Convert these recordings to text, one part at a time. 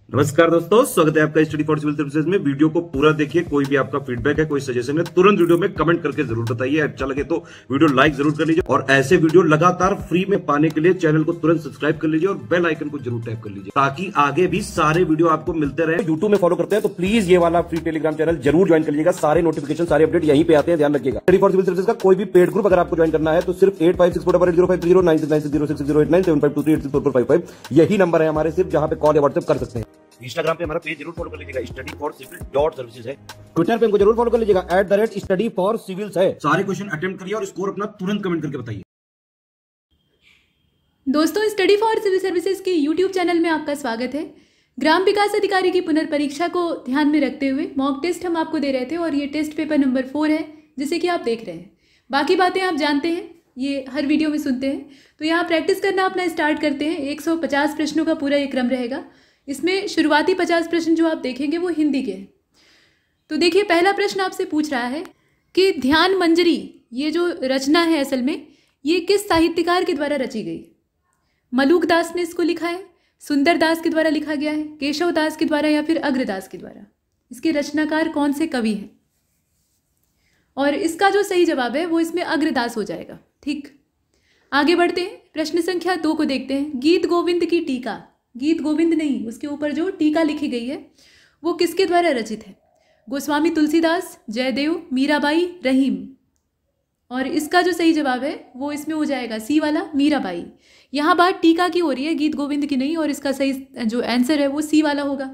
नमस्कार दोस्तों, स्वागत है आपका स्टडी फॉर सिविल सर्विसेज में। वीडियो को पूरा देखिए। कोई भी आपका फीडबैक है, कोई सजेशन है, तुरंत वीडियो में कमेंट करके जरूर बताइए। अच्छा लगे तो वीडियो लाइक जरूर कर लीजिए और ऐसे वीडियो लगातार फ्री में पाने के लिए चैनल को तुरंत सब्सक्राइब कर लीजिए और बेल आइकन को जरूर टैप कर लीजिए ताकि आगे भी सारे वीडियो आपको मिलते रहे। यूट्यूब में फॉलो करते हैं तो प्लीज ये वाला फ्री टेलीग्राम चैनल जरूर ज्वाइन कर लीजिएगा। सारे नोटिफिकेशन, सारे अपडेट यहीं पे आते हैं, ध्यान रखिएगा। स्टडी फॉर सिविल सर्विसेज का कोई भी पेड ग्रुप अगर आपको ज्वाइन करना है तो सिर्फ 85648053096960897523864455 यही नंबर है हमारे, सिर्फ जहां पे कॉल या व्हाट्सएप कर सकते हैं। इंस्टाग्राम पे हमारा पेज जरूर फॉलो कर लीजिएगा, स्टडी फॉर सिविल .सर्विसेज है। ट्विटर पे हमको जरूर फॉलो कर लीजिएगा, @study for civils है। सारे क्वेश्चन अटेम्प्ट करिए और स्कोर अपना तुरंत कमेंट करके बताइए। दोस्तों, स्टडी फॉर सिविल सर्विसेज के यूट्यूब चैनल में आपका स्वागत है। ग्राम विकास अधिकारी की पुनर्परीक्षा को ध्यान में रखते हुए मॉक टेस्ट हम आपको दे रहे थे और ये टेस्ट पेपर नंबर 4 है, जिसे कि आप देख रहे हैं। बाकी बातें आप जानते हैं, ये हर वीडियो में सुनते हैं। तो यहाँ प्रैक्टिस करना अपना स्टार्ट करते हैं। 150 प्रश्नों का पूरा ये क्रम रहेगा। इसमें शुरुआती 50 प्रश्न जो आप देखेंगे वो हिंदी के हैं। तो देखिए, पहला प्रश्न आपसे पूछ रहा है कि ध्यान मंजरी, ये जो रचना है असल में ये किस साहित्यकार के द्वारा रची गई। मलूक दास ने इसको लिखा है, सुंदर दास के द्वारा लिखा गया है, केशव दास के द्वारा या फिर अग्रदास के द्वारा। इसके रचनाकार कौन से कवि हैं? और इसका जो सही जवाब है वो इसमें अग्रदास हो जाएगा। ठीक, आगे बढ़ते हैं। प्रश्न संख्या 2 को देखते हैं। गीत गोविंद की टीका, गीत गोविंद नहीं, उसके ऊपर जो टीका लिखी गई है वो किसके द्वारा रचित है? गोस्वामी तुलसीदास, जयदेव, मीराबाई, रहीम। और इसका जो सही जवाब है वो इसमें हो जाएगा सी वाला, मीराबाई। यहाँ बात टीका की हो रही है, गीत गोविंद की नहीं, और इसका सही जो आंसर है वो सी वाला होगा।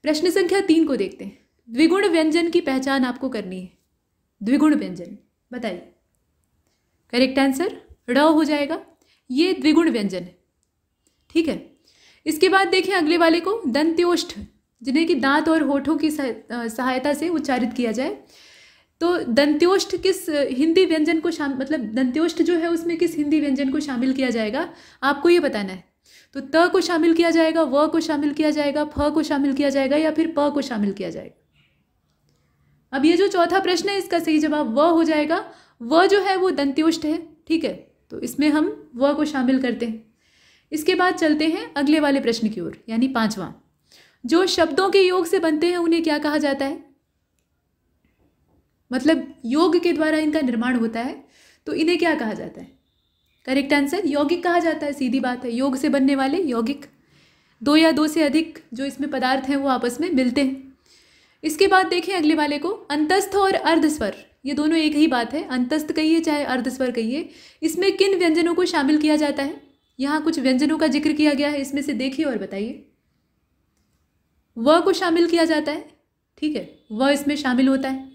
प्रश्न संख्या 3 को देखते हैं। द्विगुण व्यंजन की पहचान आपको करनी है। द्विगुण व्यंजन बताइए। करेक्ट आंसर ड़ हो जाएगा। ये द्विगुण व्यंजन है। ठीक है, इसके बाद देखें अगले वाले को, दंत्योष्ठ, जिन्हें कि दांत और होठों की सहायता से उच्चारित किया जाए। तो दंत्योष्ठ किस हिंदी व्यंजन को मतलब दंत्योष्ठ जो है उसमें किस हिंदी व्यंजन को शामिल किया जाएगा आपको ये बताना है। तो त को शामिल किया जाएगा, व को शामिल किया जाएगा, फ को शामिल किया जाएगा या फिर प को शामिल किया जाएगा। अब ये जो चौथा प्रश्न है इसका सही जवाब व हो जाएगा। व जो है वो दंत्योष्ठ है। ठीक है, तो इसमें हम व को शामिल करते हैं। इसके बाद चलते हैं अगले वाले प्रश्न की ओर, यानी 5वां। जो शब्दों के योग से बनते हैं उन्हें क्या कहा जाता है? मतलब योग के द्वारा इनका निर्माण होता है तो इन्हें क्या कहा जाता है? करेक्ट आंसर यौगिक कहा जाता है। सीधी बात है, योग से बनने वाले यौगिक। 2 या 2 से अधिक जो इसमें पदार्थ हैं वो आपस में मिलते हैं। इसके बाद देखें अगले वाले को, अंतस्थ और अर्धस्वर, ये दोनों एक ही बात है। अंतस्थ कहिए चाहे अर्धस्वर कहिए, इसमें किन व्यंजनों को शामिल किया जाता है? यहाँ कुछ व्यंजनों का जिक्र किया गया है, इसमें से देखिए और बताइए। व को शामिल किया जाता है। ठीक है, व इसमें शामिल होता है।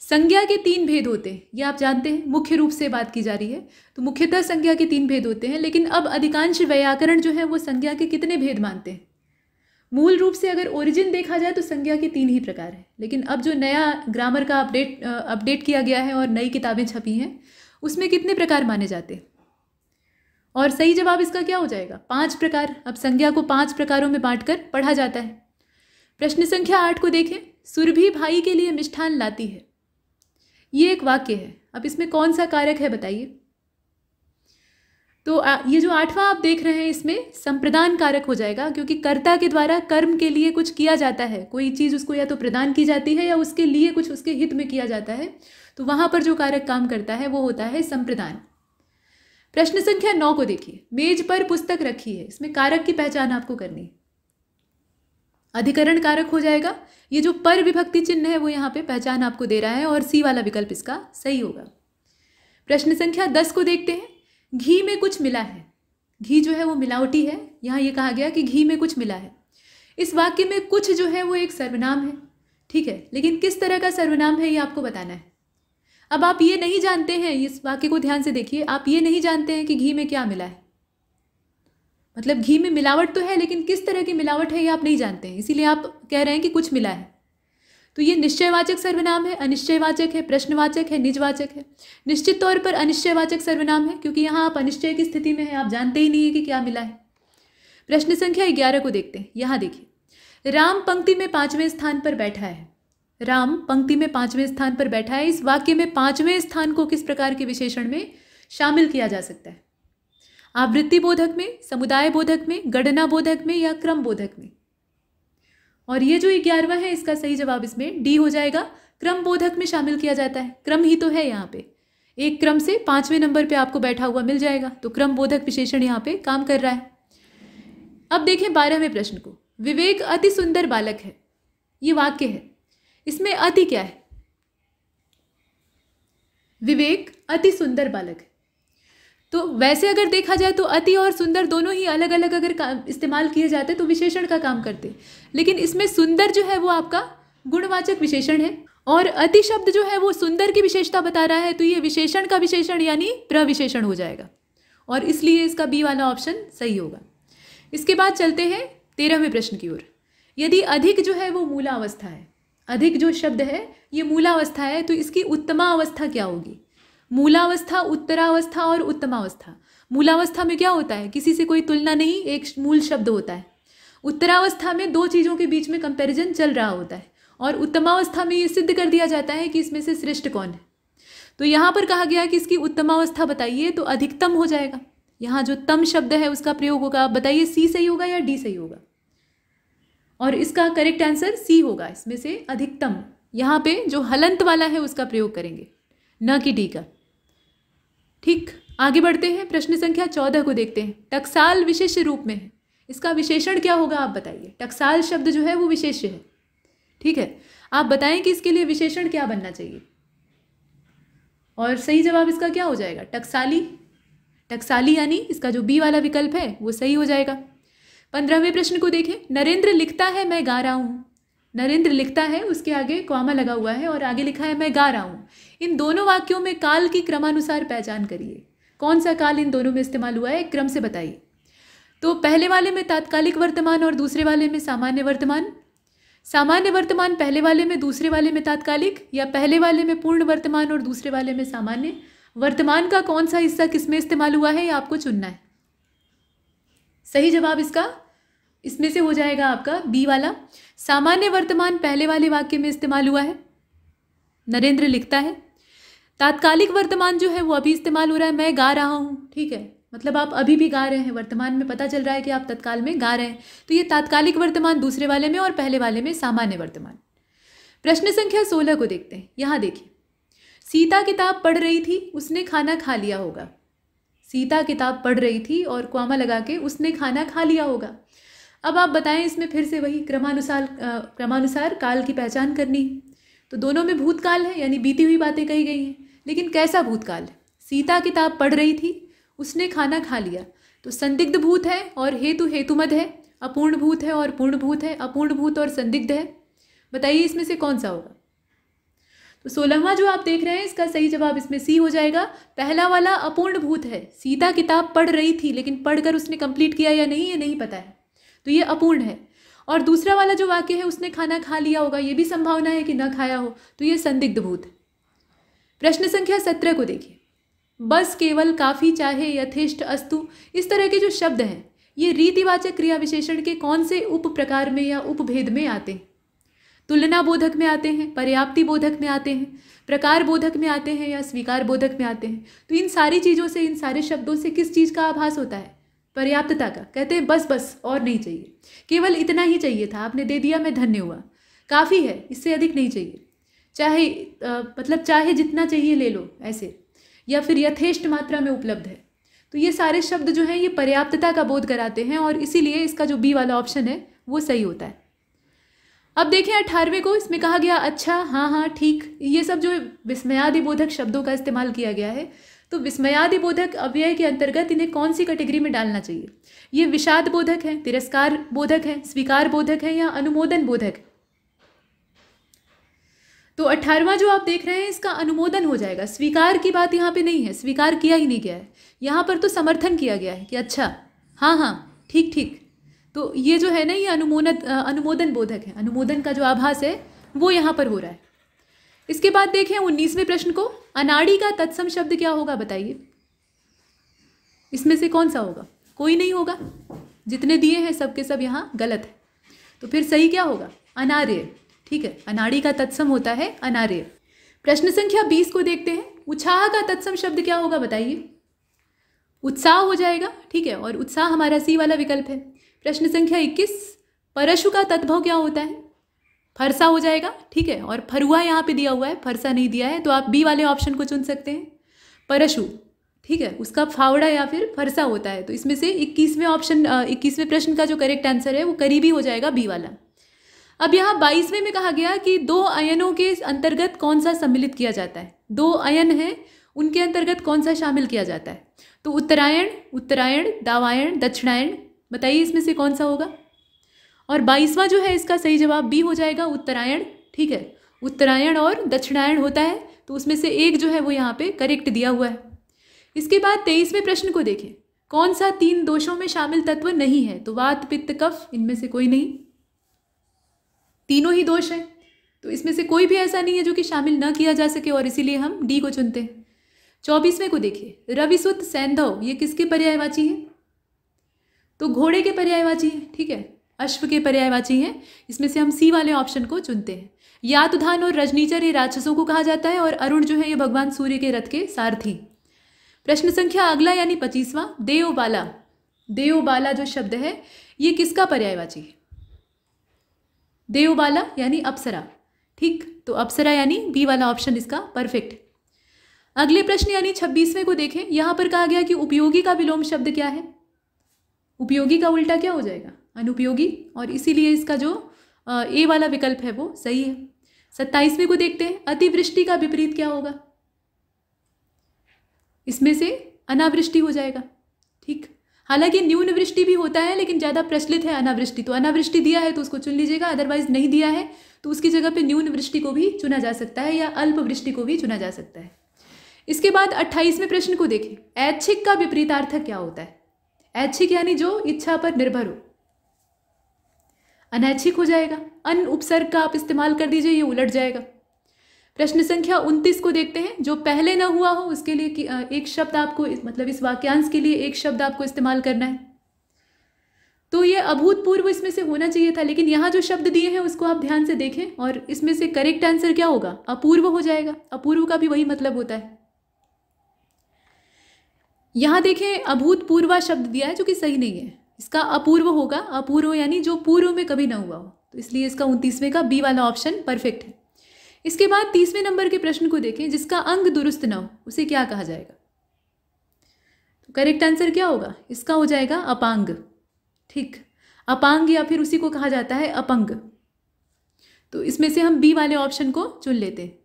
संज्ञा के 3 भेद होते हैं, ये आप जानते हैं। मुख्य रूप से बात की जा रही है तो मुख्यतः संज्ञा के 3 भेद होते हैं, लेकिन अब अधिकांश व्याकरण जो है वो संज्ञा के कितने भेद मानते हैं? मूल रूप से अगर ओरिजिन देखा जाए तो संज्ञा के 3 ही प्रकार है, लेकिन अब जो नया ग्रामर का अपडेट किया गया है और नई किताबें छपी हैं उसमें कितने प्रकार माने जाते हैं? और सही जवाब इसका क्या हो जाएगा? 5 प्रकार। अब संज्ञा को 5 प्रकारों में बांटकर पढ़ा जाता है। प्रश्न संख्या 8 को देखें। सुरभि भाई के लिए मिष्ठान लाती है, ये एक वाक्य है। अब इसमें कौन सा कारक है बताइए? तो ये जो 8वां आप देख रहे हैं इसमें संप्रदान कारक हो जाएगा, क्योंकि कर्ता के द्वारा कर्म के लिए कुछ किया जाता है, कोई चीज़ उसको या तो प्रदान की जाती है या उसके लिए कुछ उसके हित में किया जाता है, तो वहाँ पर जो कारक काम करता है वो होता है संप्रदान। प्रश्न संख्या 9 को देखिए। मेज पर पुस्तक रखी है, इसमें कारक की पहचान आपको करनी है। अधिकरण कारक हो जाएगा। ये जो पर विभक्ति चिन्ह है वो यहाँ पे पहचान आपको दे रहा है और सी वाला विकल्प इसका सही होगा। प्रश्न संख्या 10 को देखते हैं। घी में कुछ मिला है, घी जो है वो मिलावटी है। यहाँ ये कहा गया कि घी में कुछ मिला है। इस वाक्य में कुछ जो है वो एक सर्वनाम है। ठीक है, लेकिन किस तरह का सर्वनाम है ये आपको बताना है। अब आप ये नहीं जानते हैं, इस वाक्य को ध्यान से देखिए, आप ये नहीं जानते हैं कि घी में क्या मिला है। मतलब घी में मिलावट तो है, लेकिन किस तरह की मिलावट है ये आप नहीं जानते हैं, इसीलिए आप कह रहे हैं कि कुछ मिला है। तो ये निश्चयवाचक सर्वनाम है, अनिश्चयवाचक है, प्रश्नवाचक है, निजवाचक है। निश्चित तौर पर अनिश्चयवाचक सर्वनाम है, क्योंकि यहाँ आप अनिश्चय की स्थिति में हैं, आप जानते ही नहीं है कि क्या मिला है। प्रश्न संख्या 11 को देखते हैं। यहाँ देखिए, राम पंक्ति में 5वें स्थान पर बैठा है। राम पंक्ति में 5वें स्थान पर बैठा है। इस वाक्य में 5वें स्थान को किस प्रकार के विशेषण में शामिल किया जा सकता है? आवृत्ति बोधक में, समुदाय बोधक में, गणना बोधक में या क्रम बोधक में? और ये जो 11वां है इसका सही जवाब इसमें डी हो जाएगा, क्रम बोधक में शामिल किया जाता है। क्रम ही तो है यहाँ पे, एक क्रम से 5वें नंबर पे आपको बैठा हुआ मिल जाएगा, तो क्रम बोधक विशेषण यहाँ पे काम कर रहा है। अब देखें 12वें प्रश्न को। विवेक अति सुंदर बालक है, ये वाक्य है, इसमें अति क्या है? विवेक अति सुंदर बालक है। तो वैसे अगर देखा जाए तो अति और सुंदर दोनों ही अलग अलग अगर इस्तेमाल किए जाते तो विशेषण का काम करते, लेकिन इसमें सुंदर जो है वो आपका गुणवाचक विशेषण है और अति शब्द जो है वो सुंदर की विशेषता बता रहा है, तो ये विशेषण का विशेषण यानी प्रविशेषण हो जाएगा और इसलिए इसका बी वाला ऑप्शन सही होगा। इसके बाद चलते हैं 13वें प्रश्न की ओर। यदि अधिक जो है वो मूलावस्था है, अधिक जो शब्द है ये मूलावस्था है, तो इसकी उत्तमावस्था क्या होगी? मूलावस्था, उत्तरावस्था और उत्तमावस्था। मूलावस्था में क्या होता है? किसी से कोई तुलना नहीं, एक मूल शब्द होता है। उत्तरावस्था में दो चीज़ों के बीच में कंपैरिजन चल रहा होता है और उत्तमावस्था में ये सिद्ध कर दिया जाता है कि इसमें से श्रेष्ठ कौन है। तो यहाँ पर कहा गया कि इसकी उत्तमावस्था बताइए, तो अधिकतम हो जाएगा। यहाँ जो तम शब्द है उसका प्रयोग होगा। आप बताइए सी सही होगा या डी सही होगा? और इसका करेक्ट आंसर सी होगा, इसमें से अधिकतम। यहाँ पे जो हलंत वाला है उसका प्रयोग करेंगे, न कि डी का। ठीक, आगे बढ़ते हैं। प्रश्न संख्या 14 को देखते हैं। टकसाल विशेष्य रूप में है, इसका विशेषण क्या होगा आप बताइए। टकसाल शब्द जो है वो विशेष्य है, ठीक है। आप बताएं कि इसके लिए विशेषण क्या बनना चाहिए और सही जवाब इसका क्या हो जाएगा? टकसाली। टकसाली यानी इसका जो बी वाला विकल्प है वो सही हो जाएगा। 15वें प्रश्न को देखें। नरेंद्र लिखता है मैं गा रहा हूँ। नरेंद्र लिखता है, उसके आगे कॉमा लगा हुआ है और आगे लिखा है मैं गा रहा हूँ। इन दोनों वाक्यों में काल की क्रमानुसार पहचान करिए। कौन सा काल इन दोनों में इस्तेमाल हुआ है, एक क्रम से बताइए। तो पहले वाले में तात्कालिक वर्तमान और दूसरे वाले में सामान्य वर्तमान। सामान्य वर्तमान पहले वाले में, दूसरे वाले में तात्कालिक, या पहले वाले में पूर्ण वर्तमान और दूसरे वाले में सामान्य। वर्तमान का कौन सा हिस्सा किस में इस्तेमाल हुआ है ये आपको चुनना है। सही जवाब इसका इसमें से हो जाएगा आपका बी वाला। सामान्य वर्तमान पहले वाले वाक्य में इस्तेमाल हुआ है, नरेंद्र लिखता है। तात्कालिक वर्तमान जो है वो अभी इस्तेमाल हो रहा है, मैं गा रहा हूँ, ठीक है। मतलब आप अभी भी गा रहे हैं, वर्तमान में पता चल रहा है कि आप तत्काल में गा रहे हैं, तो ये तात्कालिक वर्तमान दूसरे वाले में और पहले वाले में सामान्य वर्तमान। प्रश्न संख्या 16 को देखते हैं। यहाँ देखिए, सीता किताब पढ़ रही थी, उसने खाना खा लिया होगा। सीता किताब पढ़ रही थी और कॉमा लगा के उसने खाना खा लिया होगा। अब आप बताएं, इसमें फिर से वही क्रमानुसार काल की पहचान करनी है। तो दोनों में भूतकाल है, यानी बीती हुई बातें कही गई हैं, लेकिन कैसा भूतकाल है? सीता किताब पढ़ रही थी, उसने खाना खा लिया, तो संदिग्ध भूत है और हेतु हेतुमद है, अपूर्ण भूत है और पूर्ण भूत है, अपूर्ण भूत और संदिग्ध है। बताइए इसमें से कौन सा होगा? तो 16वां जो आप देख रहे हैं इसका सही जवाब इसमें सी हो जाएगा। पहला वाला अपूर्ण भूत है, सीता किताब पढ़ रही थी लेकिन पढ़कर उसने कंप्लीट किया या नहीं ये नहीं पता है, तो ये अपूर्ण है। और दूसरा वाला जो वाक्य है उसने खाना खा लिया होगा, ये भी संभावना है कि न खाया हो, तो ये संदिग्ध भूत है। प्रश्न संख्या 17 को देखिए। बस, केवल, काफ़ी, चाहे, यथेष्ट, अस्तु, इस तरह के जो शब्द हैं ये रीतिवाचक क्रिया विशेषण के कौन से उप प्रकार में या उपभेद में आते हैं? तुलना बोधक में आते हैं, पर्याप्ति बोधक में आते हैं, प्रकार बोधक में आते हैं या स्वीकार बोधक में आते हैं? तो इन सारी चीज़ों से, इन सारे शब्दों से किस चीज़ का आभास होता है? पर्याप्तता का। कहते हैं बस बस और नहीं चाहिए, केवल इतना ही चाहिए था, आपने दे दिया मैं धन्य हुआ, काफ़ी है, इससे अधिक नहीं चाहिए, चाहे मतलब चाहे जितना चाहिए ले लो ऐसे, या फिर यथेष्ट मात्रा में उपलब्ध है। तो ये सारे शब्द जो हैं ये पर्याप्तता का बोध कराते हैं और इसीलिए इसका जो बी वाला ऑप्शन है वो सही होता है। अब देखें 18वें को। इसमें कहा गया अच्छा, हाँ हाँ, ठीक, ये सब जो विस्मयादि बोधक शब्दों का इस्तेमाल किया गया है, तो विस्मयादि बोधक अव्यय के अंतर्गत इन्हें कौन सी कैटेगरी में डालना चाहिए? ये विषाद बोधक है, तिरस्कार बोधक है, स्वीकार बोधक है या अनुमोदन बोधक? तो 18वां जो आप देख रहे हैं इसका अनुमोदन हो जाएगा। स्वीकार की बात यहाँ पे नहीं है, स्वीकार किया ही नहीं गया है, यहाँ पर तो समर्थन किया गया है कि अच्छा, हाँ हाँ, ठीक ठीक। तो ये जो है ना ये अनुमोदन बोधक है, अनुमोदन का जो आभास है वो यहाँ पर हो रहा है। इसके बाद देखें 19वें प्रश्न को। अनाड़ी का तत्सम शब्द क्या होगा बताइए? इसमें से कौन सा होगा? कोई नहीं होगा, जितने दिए हैं सबके सब यहाँ गलत है। तो फिर सही क्या होगा? अनार्य, ठीक है। अनाड़ी का तत्सम होता है अनार्य। प्रश्न संख्या 20 को देखते हैं। उत्साह का तत्सम शब्द क्या होगा बताइए? उत्साह हो जाएगा, ठीक है, और उत्साह हमारा सी वाला विकल्प है। प्रश्न संख्या 21। परशु का तद्भव क्या होता है? फरसा हो जाएगा, ठीक है। और फरुआ यहाँ पे दिया हुआ है, फरसा नहीं दिया है, तो आप बी वाले ऑप्शन को चुन सकते हैं, परशु, ठीक है। उसका फावड़ा या फिर फरसा होता है। तो इसमें से 21वें प्रश्न का जो करेक्ट आंसर है वो करीबी हो जाएगा बी वाला। अब यहाँ 22वें में कहा गया कि 2 अयनों के अंतर्गत कौन सा सम्मिलित किया जाता है। 2 अयन हैं, उनके अंतर्गत कौन सा शामिल किया जाता है? तो उत्तरायण, दावायण, दक्षिणायण, बताइए इसमें से कौन सा होगा? और 22वां जो है इसका सही जवाब बी हो जाएगा, उत्तरायण, ठीक है। उत्तरायण और दक्षिणायण होता है, तो उसमें से एक जो है वो यहाँ पे करेक्ट दिया हुआ है। इसके बाद 23वें प्रश्न को देखें, कौन सा 3 दोषों में शामिल तत्व नहीं है? तो वात, पित्त, कफ, इनमें से कोई नहीं, तीनों ही दोष हैं। तो इसमें से कोई भी ऐसा नहीं है जो कि शामिल न किया जा सके, और इसीलिए हम डी को चुनते हैं। 24वें को देखिए, रविसुत, सैंधव, ये किसके पर्यायवाची है? तो घोड़े के पर्यायवाची है, ठीक है, अश्व के पर्यायवाची हैं। इसमें से हम सी वाले ऑप्शन को चुनते हैं। यातुधान और रजनीचर ये राक्षसों को कहा जाता है, और अरुण जो है ये भगवान सूर्य के रथ के सारथी। प्रश्न संख्या अगला यानी 25वां, देवबाला। देवबाला जो शब्द है ये किसका पर्यायवाची है? देवबाला यानी अप्सरा, ठीक। तो अप्सरा यानी बी वाला ऑप्शन इसका परफेक्ट। अगले प्रश्न यानी 26वें को देखें, यहां पर कहा गया कि उपयोगी का विलोम शब्द क्या है? उपयोगी का उल्टा क्या हो जाएगा? अनुपयोगी, और इसीलिए इसका जो ए वाला विकल्प है वो सही है। 27वें को देखते हैं, अतिवृष्टि का विपरीत क्या होगा? इसमें से अनावृष्टि हो जाएगा, ठीक। हालांकि न्यून वृष्टि भी होता है, लेकिन ज़्यादा प्रचलित है अनावृष्टि। तो अनावृष्टि दिया है तो उसको चुन लीजिएगा, अदरवाइज नहीं दिया है तो उसकी जगह पे न्यून वृष्टि को भी चुना जा सकता है, या अल्प वृष्टि को भी चुना जा सकता है। इसके बाद 28वें प्रश्न को देखें, ऐच्छिक का विपरीतार्थक क्या होता है? ऐच्छिक यानी जो इच्छा पर निर्भर हो, अनैच्छिक हो जाएगा। अन उपसर्ग का आप इस्तेमाल कर दीजिए, ये उलट जाएगा। प्रश्न संख्या 29 को देखते हैं, जो पहले ना हुआ हो उसके लिए एक शब्द आपको, मतलब इस वाक्यांश के लिए एक शब्द आपको इस्तेमाल करना है। तो ये अभूतपूर्व इसमें से होना चाहिए था, लेकिन यहाँ जो शब्द दिए हैं उसको आप ध्यान से देखें, और इसमें से करेक्ट आंसर क्या होगा? अपूर्व हो जाएगा। अपूर्व का भी वही मतलब होता है। यहाँ देखें, अभूतपूर्वा शब्द दिया है जो कि सही नहीं है, इसका अपूर्व होगा। अपूर्व यानी जो पूर्व में कभी ना हुआ हो, तो इसलिए इसका 29वें का बी वाला ऑप्शन परफेक्ट है। इसके बाद 30वें नंबर के प्रश्न को देखें, जिसका अंग दुरुस्त न हो उसे क्या कहा जाएगा? तो करेक्ट आंसर क्या होगा? इसका हो जाएगा अपांग, ठीक। अपांग या फिर उसी को कहा जाता है अपंग। तो इसमें से हम बी वाले ऑप्शन को चुन लेते हैं।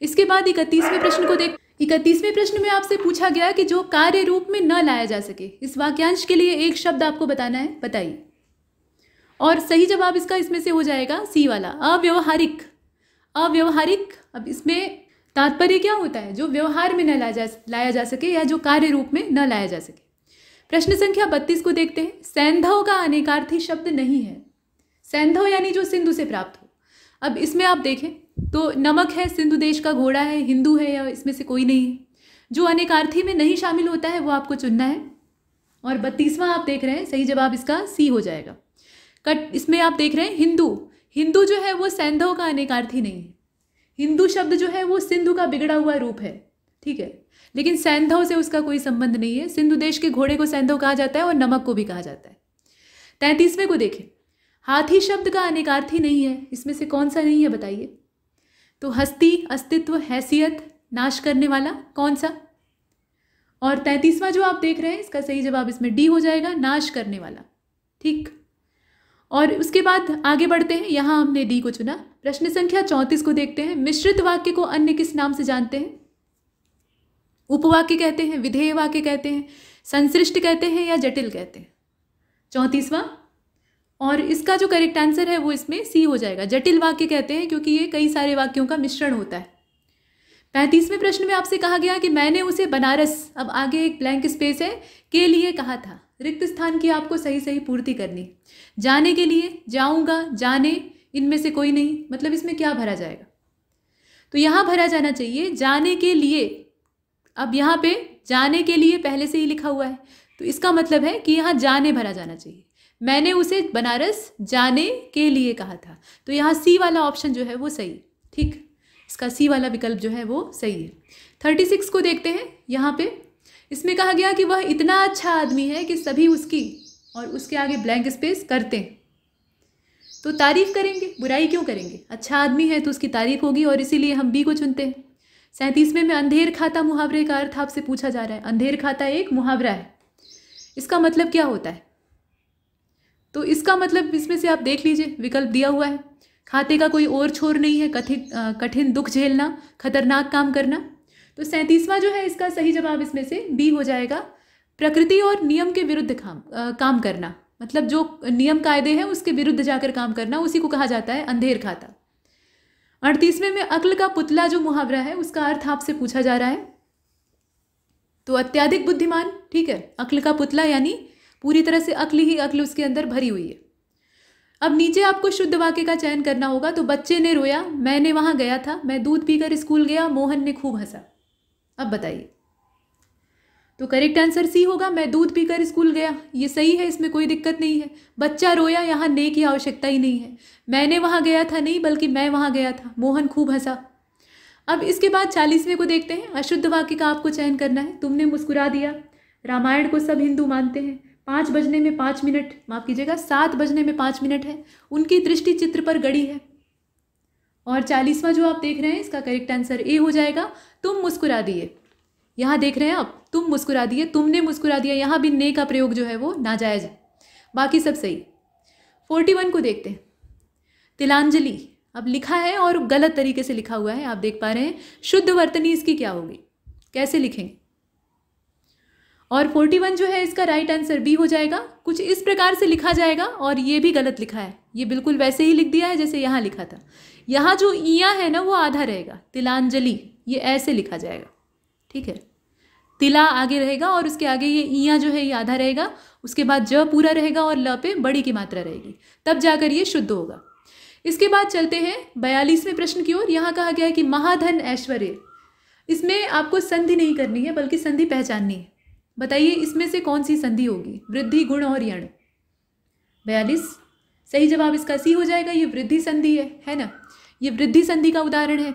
इसके बाद 31वें प्रश्न को देख 31वें प्रश्न में आपसे पूछा गया कि जो कार्य रूप में न लाया जा सके, इस वाक्यांश के लिए एक शब्द आपको बताना है, बताइए। और सही जवाब इसका इसमें से हो जाएगा सी वाला, अव्यवहारिक। अव्यवहारिक, अब इसमें तात्पर्य क्या होता है? जो व्यवहार में न लाया जा सके, या जो कार्य रूप में न लाया जा सके। प्रश्न संख्या 32 को देखते हैं, सैंधव का अनेकार्थी शब्द नहीं है। सैंधव यानी जो सिंधु से प्राप्त हो। अब इसमें आप देखें तो नमक है, सिंधु देश का घोड़ा है, हिंदू है, या इसमें से कोई नहीं है। जो अनेकार्थी में नहीं शामिल होता है वो आपको चुनना है। और 32वां आप देख रहे हैं, सही जवाब इसका सी हो जाएगा। इसमें आप देख रहे हैं हिंदू। हिंदू जो है वो सैंधव का अनेकार्थी नहीं है। हिंदू शब्द जो है वो सिंधु का बिगड़ा हुआ रूप है, ठीक है, लेकिन सैंधव से उसका कोई संबंध नहीं है। सिंधु देश के घोड़े को सैंधव कहा जाता है और नमक को भी कहा जाता है। 33वें को देखें, हाथी शब्द का अनेकार्थी नहीं है। इसमें से कौन सा नहीं है बताइए? तो हस्ती, अस्तित्व, हैसियत, नाश करने वाला, कौन सा? और 33वां जो आप देख रहे हैं इसका सही जवाब इसमें डी हो जाएगा, नाश करने वाला, ठीक। और उसके बाद आगे बढ़ते हैं, यहाँ हमने डी को चुना। प्रश्न संख्या 34 को देखते हैं, मिश्रित वाक्य को अन्य किस नाम से जानते हैं? उपवाक्य कहते हैं, विधेय वाक्य कहते हैं, संश्लिष्ट कहते हैं, या जटिल कहते हैं? 34वां, और इसका जो करेक्ट आंसर है वो इसमें सी हो जाएगा, जटिल वाक्य कहते हैं, क्योंकि ये कई सारे वाक्यों का मिश्रण होता है। 35वें प्रश्न में आपसे कहा गया कि मैंने उसे बनारस, अब आगे एक ब्लैंक स्पेस है, के लिए कहा था। रिक्त स्थान की आपको सही सही पूर्ति करनी। जाने के लिए, जाऊंगा, जाने, इनमें से कोई नहीं, मतलब इसमें क्या भरा जाएगा? तो यहाँ भरा जाना चाहिए जाने के लिए। अब यहाँ पे जाने के लिए पहले से ही लिखा हुआ है, तो इसका मतलब है कि यहाँ जाने भरा जाना चाहिए। मैंने उसे बनारस जाने के लिए कहा था, तो यहाँ सी वाला ऑप्शन जो है वो सही, ठीक। इसका सी वाला विकल्प जो है वो सही है। 36 को देखते हैं, यहाँ पे इसमें कहा गया कि वह इतना अच्छा आदमी है कि सभी उसकी, और उसके आगे ब्लैंक स्पेस, करते हैं। तो तारीफ करेंगे, बुराई क्यों करेंगे? अच्छा आदमी है तो उसकी तारीफ होगी और इसीलिए हम बी को चुनते हैं। 37वें में अंधेर खाता मुहावरे का अर्थ आपसे पूछा जा रहा है। अंधेर खाता एक मुहावरा है, इसका मतलब क्या होता है? तो इसका मतलब इसमें से आप देख लीजिए, विकल्प दिया हुआ है। खाते का कोई और छोर नहीं है, कठिन दुख झेलना, खतरनाक काम करना। तो 37वां जो है इसका सही जवाब इसमें से बी हो जाएगा, प्रकृति और नियम के विरुद्ध काम करना। मतलब जो नियम कायदे हैं उसके विरुद्ध जाकर काम करना, उसी को कहा जाता है अंधेर खाता। 38वें में अक्ल का पुतला जो मुहावरा है उसका अर्थ आपसे पूछा जा रहा है। तो अत्यधिक बुद्धिमान, ठीक है, अक्ल का पुतला यानी पूरी तरह से अक्ल ही अक्ल उसके अंदर भरी हुई है। अब नीचे आपको शुद्ध वाक्य का चयन करना होगा। तो बच्चे ने रोया, मैंने वहां गया था, मैं दूध पीकर स्कूल गया, मोहन ने खूब हंसा। अब बताइए, तो करेक्ट आंसर सी होगा, मैं दूध पीकर स्कूल गया। ये सही है, इसमें कोई दिक्कत नहीं है। बच्चा रोया, यहाँ ने की आवश्यकता ही नहीं है। मैंने वहां गया था नहीं, बल्कि मैं वहां गया था, मोहन खूब हंसा। अब इसके बाद 40वें को देखते हैं। अशुद्ध वाक्य का आपको चयन करना है। तुमने मुस्कुरा दिया, रामायण को सब हिंदू मानते हैं, 5 बजने में 5 मिनट, माफ कीजिएगा 7 बजने में 5 मिनट है, उनकी दृष्टि चित्र पर गड़ी है। और 40वां जो आप देख रहे हैं इसका करेक्ट आंसर ए हो जाएगा, तुम मुस्कुरा दिए। यहाँ देख रहे हैं आप, तुम मुस्कुरा दिए, तुमने मुस्कुरा दिया, यहाँ भी ने का प्रयोग जो है वो नाजायज है, बाकी सब सही। 41 को देखते हैं। तिलांजलि अब लिखा है और गलत तरीके से लिखा हुआ है, आप देख पा रहे हैं। शुद्ध वर्तनी इसकी क्या होगी, कैसे लिखेंगे? और 41 जो है इसका राइट आंसर बी हो जाएगा। कुछ इस प्रकार से लिखा जाएगा और ये भी गलत लिखा है, ये बिल्कुल वैसे ही लिख दिया है जैसे यहाँ लिखा था। यहाँ जो इया है ना वो आधा रहेगा, तिलांजलि ये ऐसे लिखा जाएगा, ठीक है। तिला आगे रहेगा और उसके आगे ये इया जो है ये आधा रहेगा, उसके बाद ज पूरा रहेगा और ल पे बड़ी की मात्रा रहेगी, तब जाकर ये शुद्ध होगा। इसके बाद चलते हैं 42वें प्रश्न की ओर। यहाँ कहा गया है कि महाधन ऐश्वर्य, इसमें आपको संधि नहीं करनी है बल्कि संधि पहचाननी है। बताइए इसमें से कौन सी संधि होगी, वृद्धि, गुण और यण? 42 सही जवाब इसका सी हो जाएगा, ये वृद्धि संधि है ना। ये वृद्धि संधि का उदाहरण है।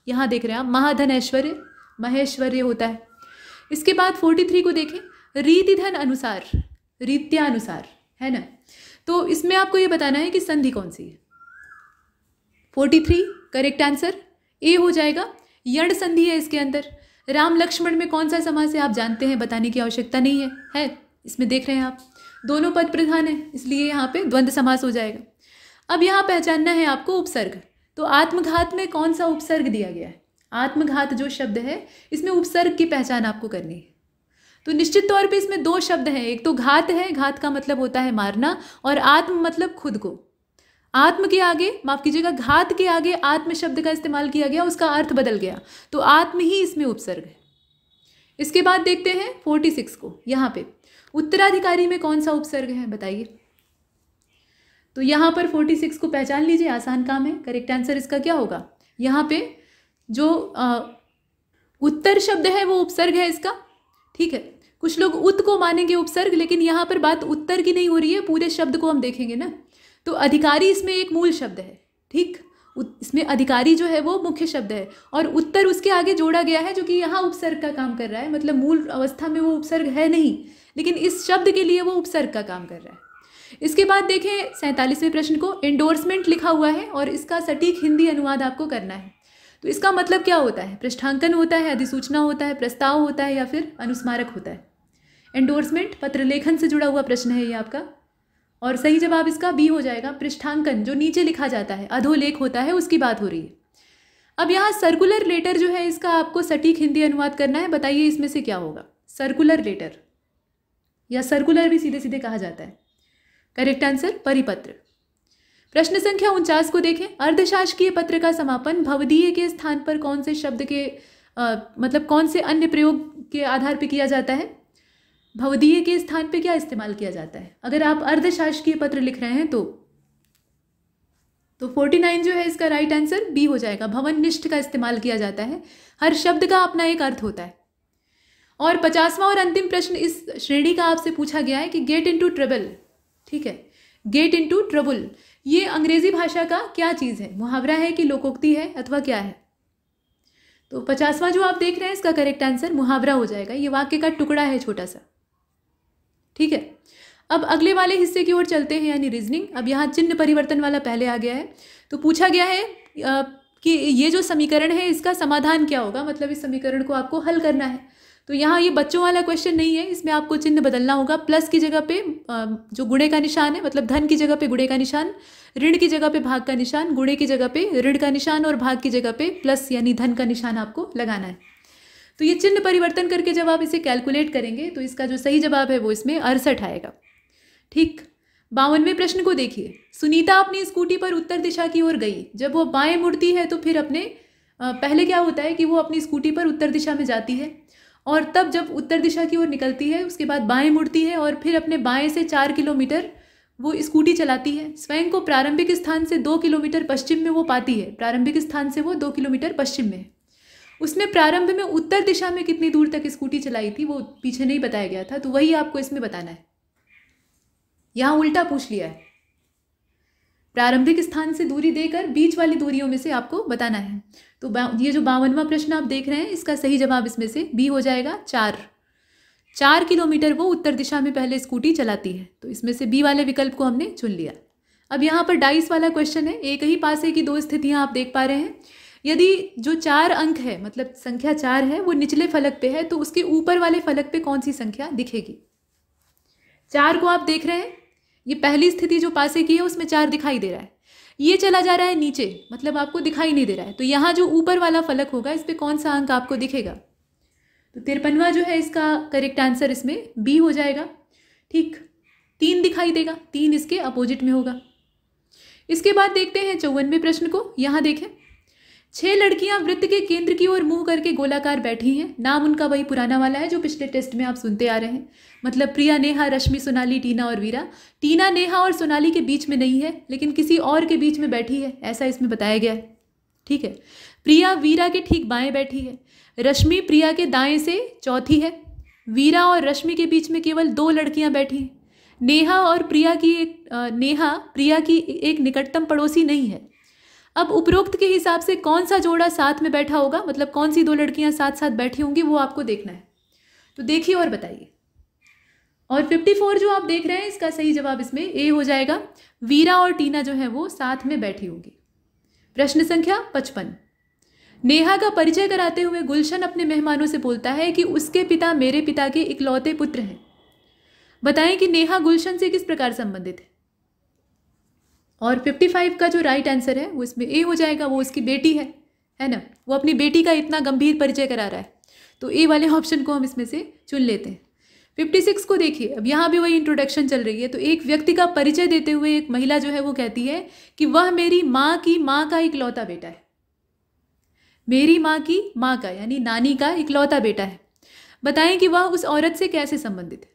यहाँ देख रहे हैं आप, महाधन ऐश्वर्य, महेश्वर्य होता है। इसके बाद 43 को देखें, रीति धन अनुसार, रीत्यानुसार, है ना। तो इसमें आपको ये बताना है कि संधि कौन सी है। 43 करेक्ट आंसर ए हो जाएगा, यण संधि है इसके अंदर। राम लक्ष्मण में कौन सा समास है आप जानते हैं, बताने की आवश्यकता नहीं है। इसमें देख रहे हैं आप दोनों पद प्रधान है, इसलिए यहाँ पे द्वंद्व समास हो जाएगा। अब यहाँ पहचानना है आपको उपसर्ग। तो आत्मघात में कौन सा उपसर्ग दिया गया है? आत्मघात जो शब्द है इसमें उपसर्ग की पहचान आपको करनी है। तो निश्चित तौर पे इसमें 2 शब्द हैं, एक तो घात है, घात का मतलब होता है मारना, और आत्म मतलब खुद को। आत्म के आगे, माफ कीजिएगा, घात के आगे आत्म शब्द का इस्तेमाल किया गया, उसका अर्थ बदल गया, तो आत्म ही इसमें उपसर्ग है। इसके बाद देखते हैं 46 को। यहाँ पे उत्तराधिकारी में कौन सा उपसर्ग है बताइए। तो यहाँ पर 46 को पहचान लीजिए, आसान काम है। करेक्ट आंसर इसका क्या होगा, यहाँ पे जो उत्तर शब्द है वो उपसर्ग है इसका, ठीक है। कुछ लोग उत को मानेंगे उपसर्ग, लेकिन यहाँ पर बात उत्तर की नहीं हो रही है, पूरे शब्द को हम देखेंगे ना। तो अधिकारी इसमें एक मूल शब्द है, ठीक, इसमें अधिकारी जो है वो मुख्य शब्द है, और उत्तर उसके आगे जोड़ा गया है जो कि यहाँ उपसर्ग का काम कर रहा है। मतलब मूल अवस्था में वो उपसर्ग है नहीं, लेकिन इस शब्द के लिए वो उपसर्ग का काम कर रहा है। इसके बाद देखें 47वें प्रश्न को। एंडोर्समेंट लिखा हुआ है और इसका सटीक हिंदी अनुवाद आपको करना है। तो इसका मतलब क्या होता है? पृष्ठांकन होता है, अधिसूचना होता है, प्रस्ताव होता है, या फिर अनुस्मारक होता है? एंडोर्समेंट पत्र लेखन से जुड़ा हुआ प्रश्न है ये आपका, और सही जवाब इसका बी हो जाएगा। पृष्ठांकन जो नीचे लिखा जाता है, अधोलेख होता है, उसकी बात हो रही है। अब यहाँ सर्कुलर लेटर जो है इसका आपको सटीक हिंदी अनुवाद करना है। बताइए इसमें से क्या होगा, सर्कुलर लेटर, या सर्कुलर भी सीधे सीधे कहा जाता है। करेक्ट आंसर परिपत्र। प्रश्न संख्या 49 को देखें। अर्धशासकीय पत्र का समापन भवदीय के स्थान पर कौन से शब्द के मतलब कौन से अन्य प्रयोग के आधार पर किया जाता है? भवदीय के स्थान पे क्या इस्तेमाल किया जाता है अगर आप अर्धशासकीय पत्र लिख रहे हैं? तो 49 जो है इसका राइट आंसर बी हो जाएगा। भवननिष्ठ का इस्तेमाल किया जाता है, हर शब्द का अपना एक अर्थ होता है। और 50वां और अंतिम प्रश्न इस श्रेणी का आपसे पूछा गया है कि गेट इनटू ट्रबल, ठीक है, गेट इनटू ट्रबल ये अंग्रेजी भाषा का क्या चीज़ है? मुहावरा है कि लोकोक्ति है अथवा क्या है? तो 50वां जो आप देख रहे हैं इसका करेक्ट आंसर मुहावरा हो जाएगा। ये वाक्य का टुकड़ा है छोटा सा, ठीक है। अब अगले वाले हिस्से की ओर चलते हैं, यानी रीजनिंग। अब यहाँ चिन्ह परिवर्तन वाला पहले आ गया है। तो पूछा गया है कि ये जो समीकरण है इसका समाधान क्या होगा, मतलब इस समीकरण को आपको हल करना है। तो यहाँ ये बच्चों वाला क्वेश्चन नहीं है, इसमें आपको चिन्ह बदलना होगा। प्लस की जगह पे जो गुणे का निशान है, मतलब धन की जगह पे गुणे का निशान, ऋण की जगह पे भाग का निशान, गुणे की जगह पे ऋण का निशान और भाग की जगह पे प्लस यानी धन का निशान आपको लगाना है। तो ये चिन्ह परिवर्तन करके जब आप इसे कैलकुलेट करेंगे तो इसका जो सही जवाब है वो इसमें 68 आएगा। ठीक, 52वें प्रश्न को देखिए। सुनीता अपनी स्कूटी पर उत्तर दिशा की ओर गई। जब वो बाएं मुड़ती है तो फिर अपने पहले क्या होता है कि वो अपनी स्कूटी पर उत्तर दिशा में जाती है, और तब जब उत्तर दिशा की ओर निकलती है उसके बाद बाएं मुड़ती है और फिर अपने बाएं से 4 किलोमीटर वो स्कूटी चलाती है। स्वयं को प्रारंभिक स्थान से 2 किलोमीटर पश्चिम में वो पाती है। प्रारंभिक स्थान से वो 2 किलोमीटर पश्चिम में है। उसने प्रारंभ में उत्तर दिशा में कितनी दूर तक स्कूटी चलाई थी वो पीछे नहीं बताया गया था, तो वही आपको इसमें बताना है। यहाँ उल्टा पूछ लिया है, प्रारंभिक स्थान से दूरी देकर बीच वाली दूरियों में से आपको बताना है। तो ये जो 52वां प्रश्न आप देख रहे हैं इसका सही जवाब इसमें से बी हो जाएगा। 4 किलोमीटर वो उत्तर दिशा में पहले स्कूटी चलाती है। तो इसमें से बी वाले विकल्प को हमने चुन लिया। अब यहाँ पर डाइस वाला क्वेश्चन है। एक ही पासे की 2 स्थितियाँ आप देख पा रहे हैं। यदि जो 4 अंक है, मतलब संख्या 4 है, वो निचले फलक पे है तो उसके ऊपर वाले फलक पे कौन सी संख्या दिखेगी। 4 को आप देख रहे हैं, ये पहली स्थिति जो पासे की है उसमें 4 दिखाई दे रहा है। ये चला जा रहा है नीचे, मतलब आपको दिखाई नहीं दे रहा है। तो यहाँ जो ऊपर वाला फलक होगा इस पर कौन सा अंक आपको दिखेगा। तो 53वां जो है इसका करेक्ट आंसर इसमें बी हो जाएगा। ठीक, 3 दिखाई देगा, 3 इसके अपोजिट में होगा। इसके बाद देखते हैं 54वें प्रश्न को। यहाँ देखें, 6 लड़कियां वृत्त के केंद्र की ओर मुंह करके गोलाकार बैठी हैं। नाम उनका वही पुराना वाला है जो पिछले टेस्ट में आप सुनते आ रहे हैं, मतलब प्रिया, नेहा, रश्मि, सोनाली, टीना और वीरा। टीना नेहा और सोनाली के बीच में नहीं है, लेकिन किसी और के बीच में बैठी है, ऐसा इसमें बताया गया है। ठीक है, प्रिया वीरा के ठीक बाएं बैठी है। रश्मि प्रिया के दाएं से चौथी है। वीरा और रश्मि के बीच में केवल 2 लड़कियां बैठी हैं। नेहा प्रिया की एक निकटतम पड़ोसी नहीं है। अब उपरोक्त के हिसाब से कौन सा जोड़ा साथ में बैठा होगा, मतलब कौन सी 2 लड़कियां साथ साथ बैठी होंगी, वो आपको देखना है। तो देखिए और बताइए। और 54 जो आप देख रहे हैं इसका सही जवाब इसमें ए हो जाएगा। वीरा और टीना जो है वो साथ में बैठी होंगी। प्रश्न संख्या 55। नेहा का परिचय कराते हुए गुलशन अपने मेहमानों से बोलता है कि उसके पिता मेरे पिता के इकलौते पुत्र हैं। बताएं कि नेहा गुलशन से किस प्रकार संबंधित है। और 55 का जो राइट आंसर है वो इसमें ए हो जाएगा। वो उसकी बेटी है ना, वो अपनी बेटी का इतना गंभीर परिचय करा रहा है। तो ए वाले ऑप्शन को हम इसमें से चुन लेते हैं। 56 को देखिए, अब यहाँ भी वही इंट्रोडक्शन चल रही है। तो एक व्यक्ति का परिचय देते हुए एक महिला जो है वो कहती है कि वह मेरी माँ की माँ का इकलौता बेटा है। मेरी माँ की माँ का यानी नानी का इकलौता बेटा है। बताएं कि वह उस औरत से कैसे संबंधित है,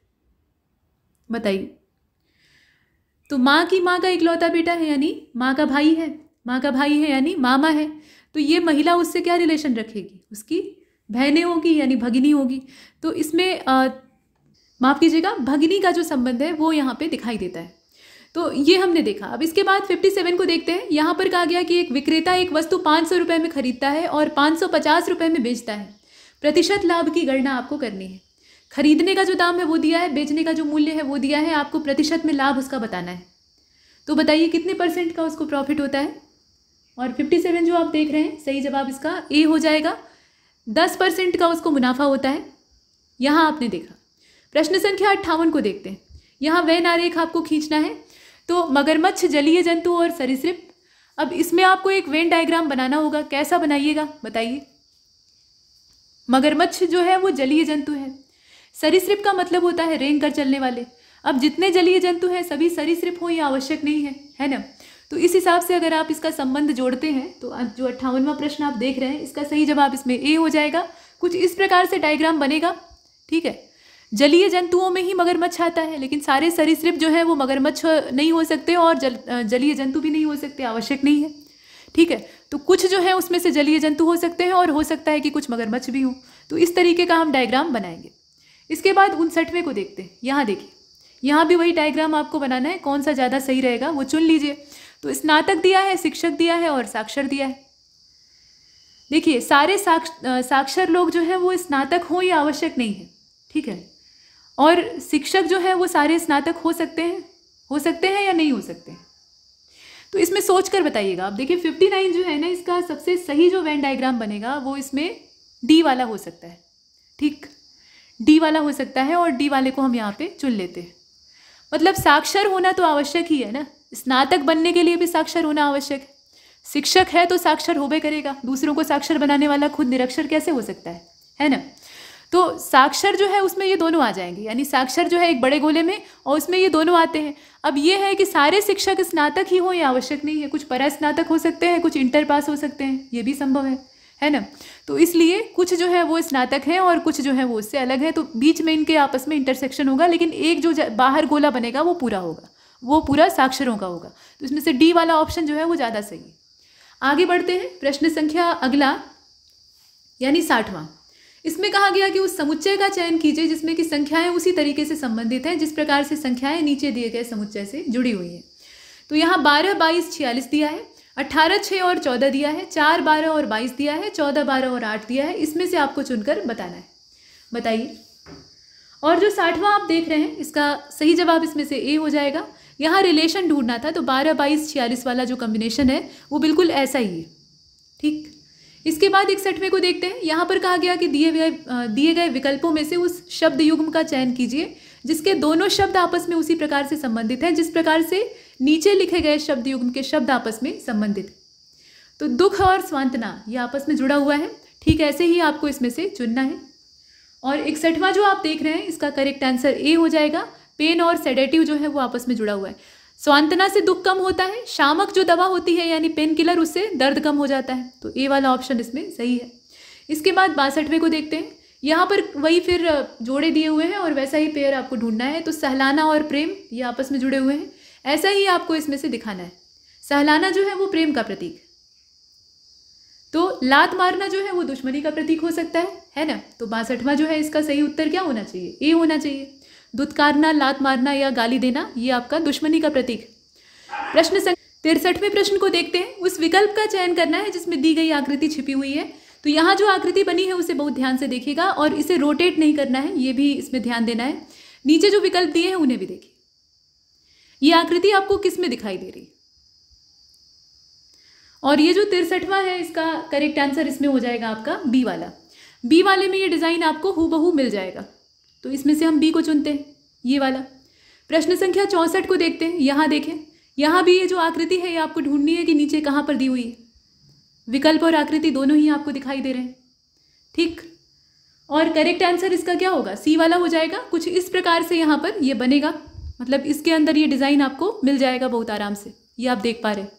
बताइए। तो माँ की माँ का इकलौता बेटा है यानी माँ का भाई है, माँ का भाई है यानी मामा है। तो ये महिला उससे क्या रिलेशन रखेगी, उसकी बहनें होगी यानी भगिनी होगी। तो इसमें माफ़ कीजिएगा, भगिनी का जो संबंध है वो यहाँ पे दिखाई देता है। तो ये हमने देखा। अब इसके बाद 57 को देखते हैं। यहाँ पर कहा गया कि एक विक्रेता एक वस्तु 500 रुपये में खरीदता है और 550 रुपये में बेचता है। प्रतिशत लाभ की गणना आपको करनी है। खरीदने का जो दाम है वो दिया है, बेचने का जो मूल्य है वो दिया है, आपको प्रतिशत में लाभ उसका बताना है। तो बताइए कितने % का उसको प्रॉफिट होता है। और 57 जो आप देख रहे हैं सही जवाब इसका ए हो जाएगा। 10% का उसको मुनाफा होता है। यहाँ आपने देखा। प्रश्न संख्या 58 को देखते हैं। यहाँ वेन आरेख आपको खींचना है। तो मगरमच्छ, जलीय जंतु और सरीसृप। अब इसमें आपको एक वेन डायग्राम बनाना होगा। कैसा बनाइएगा बताइए। मगरमच्छ जो है वो जलीय जंतु है। सरीसृप का मतलब होता है रेंग कर चलने वाले। अब जितने जलीय जंतु हैं सभी सरीसृप हो ये आवश्यक नहीं है ना। तो इस हिसाब से अगर आप इसका संबंध जोड़ते हैं तो जो 58वां प्रश्न आप देख रहे हैं इसका सही जवाब इसमें ए हो जाएगा। कुछ इस प्रकार से डायग्राम बनेगा। ठीक है, जलीय जंतुओं में ही मगरमच्छ आता है, लेकिन सारे सरीसृप जो है वो मगरमच्छ नहीं हो सकते और जलीय जंतु भी नहीं हो सकते, आवश्यक नहीं है। ठीक है, तो कुछ जो है उसमें से जलीय जंतु हो सकते हैं और हो सकता है कि कुछ मगरमच्छ भी हों। तो इस तरीके का हम डायग्राम बनाएंगे। इसके बाद 59वें को देखते हैं। यहाँ देखिए, यहाँ भी वही डायग्राम आपको बनाना है। कौन सा ज़्यादा सही रहेगा वो चुन लीजिए। तो स्नातक दिया है, शिक्षक दिया है और साक्षर दिया है। देखिए सारे साक्षर लोग जो है वो स्नातक हो ये आवश्यक नहीं है। ठीक है, और शिक्षक जो है वो सारे स्नातक हो सकते हैं या नहीं हो सकते हैं? तो इसमें सोच कर बताइएगा आप। देखिए 59 जो है ना, इसका सबसे सही जो वेन डायग्राम बनेगा वो इसमें डी वाला हो सकता है। ठीक, डी वाला हो सकता है और डी वाले को हम यहाँ पे चुन लेते हैं। मतलब साक्षर होना तो आवश्यक ही है ना, स्नातक बनने के लिए भी साक्षर होना आवश्यक है। शिक्षक है तो साक्षर होबे करेगा, दूसरों को साक्षर बनाने वाला खुद निरक्षर कैसे हो सकता है ना। तो साक्षर जो है उसमें ये दोनों आ जाएंगे, यानी साक्षर जो है एक बड़े गोले में और उसमें ये दोनों आते हैं। अब ये है कि सारे शिक्षक स्नातक ही हो, ये आवश्यक नहीं है। कुछ परास्नातक हो सकते हैं, कुछ इंटर पास हो सकते हैं, ये भी संभव है ना। तो इसलिए कुछ जो है वो स्नातक हैं और कुछ जो है वो उससे अलग है, तो बीच में इनके आपस में इंटरसेक्शन होगा, लेकिन एक जो बाहर गोला बनेगा वो पूरा होगा, वो पूरा साक्षरों का होगा। तो इसमें से डी वाला ऑप्शन जो है वो ज़्यादा सही है। आगे बढ़ते हैं, प्रश्न संख्या अगला यानी 60वां। इसमें कहा गया कि उस समुच्चय का चयन कीजिए जिसमें कि संख्याएं उसी तरीके से संबंधित हैं जिस प्रकार से संख्याएं नीचे दिए गए समुच्चय से जुड़ी हुई हैं। तो यहाँ 12, 22, 46 दिया है, 18, 6 और 14 दिया है, 4, 12 और 22 दिया है, 14, 12 और 8 दिया है। इसमें से आपको चुनकर बताना है, बताइए। और जो 60वां आप देख रहे हैं, इसका सही जवाब इसमें से ए हो जाएगा। यहाँ रिलेशन ढूंढना था, तो 12, 22, 46 वाला जो कॉम्बिनेशन है वो बिल्कुल ऐसा ही है। ठीक, इसके बाद 61वें को देखते हैं। यहाँ पर कहा गया कि दिए गए विकल्पों में से उस शब्द युग्म का चयन कीजिए जिसके दोनों शब्द आपस में उसी प्रकार से संबंधित हैं जिस प्रकार से नीचे लिखे गए शब्द युग्म के शब्द आपस में संबंधित हैं। तो दुख और सांत्वना ये आपस में जुड़ा हुआ है। ठीक, ऐसे ही आपको इसमें से चुनना है। और 61वां जो आप देख रहे हैं, इसका करेक्ट आंसर ए हो जाएगा। पेन और सेडेटिव जो है वो आपस में जुड़ा हुआ है। सांत्वना से दुख कम होता है, शामक जो दवा होती है यानी पेन किलर, उससे दर्द कम हो जाता है। तो ए वाला ऑप्शन इसमें सही है। इसके बाद 62वें को देखते हैं। यहाँ पर वही फिर जोड़े दिए हुए हैं और वैसा ही पेयर आपको ढूंढना है। तो सहलाना और प्रेम ये आपस में जुड़े हुए हैं, ऐसा ही आपको इसमें से दिखाना है। सहलाना जो है वो प्रेम का प्रतीक, तो लात मारना जो है वो दुश्मनी का प्रतीक हो सकता है ना। तो 62वां जो है इसका सही उत्तर क्या होना चाहिए? ए होना चाहिए। दुत्कारना, लात मारना या गाली देना ये आपका दुश्मनी का प्रतीक। प्रश्न 63वें प्रश्न को देखते हैं। उस विकल्प का चयन करना है जिसमें दी गई आकृति छिपी हुई है। तो यहाँ जो आकृति बनी है उसे बहुत ध्यान से देखिएगा और इसे रोटेट नहीं करना है, ये भी इसमें ध्यान देना है। नीचे जो विकल्प दिए हैं उन्हें भी देखिए। ये आकृति आपको किस में दिखाई दे रही है? और ये जो 63वां है, इसका करेक्ट आंसर इसमें हो जाएगा आपका बी वाला। बी वाले में ये डिज़ाइन आपको हूबहू मिल जाएगा, तो इसमें से हम बी को चुनते हैं, ये वाला। प्रश्न संख्या 64 को देखते हैं। यहाँ देखें, यहाँ भी ये जो आकृति है ये आपको ढूंढनी है कि नीचे कहाँ पर दी हुई है। विकल्प और आकृति दोनों ही आपको दिखाई दे रहे हैं। ठीक, और करेक्ट आंसर इसका क्या होगा? सी वाला हो जाएगा। कुछ इस प्रकार से यहाँ पर ये बनेगा, मतलब इसके अंदर ये डिज़ाइन आपको मिल जाएगा बहुत आराम से, ये आप देख पा रहे हैं।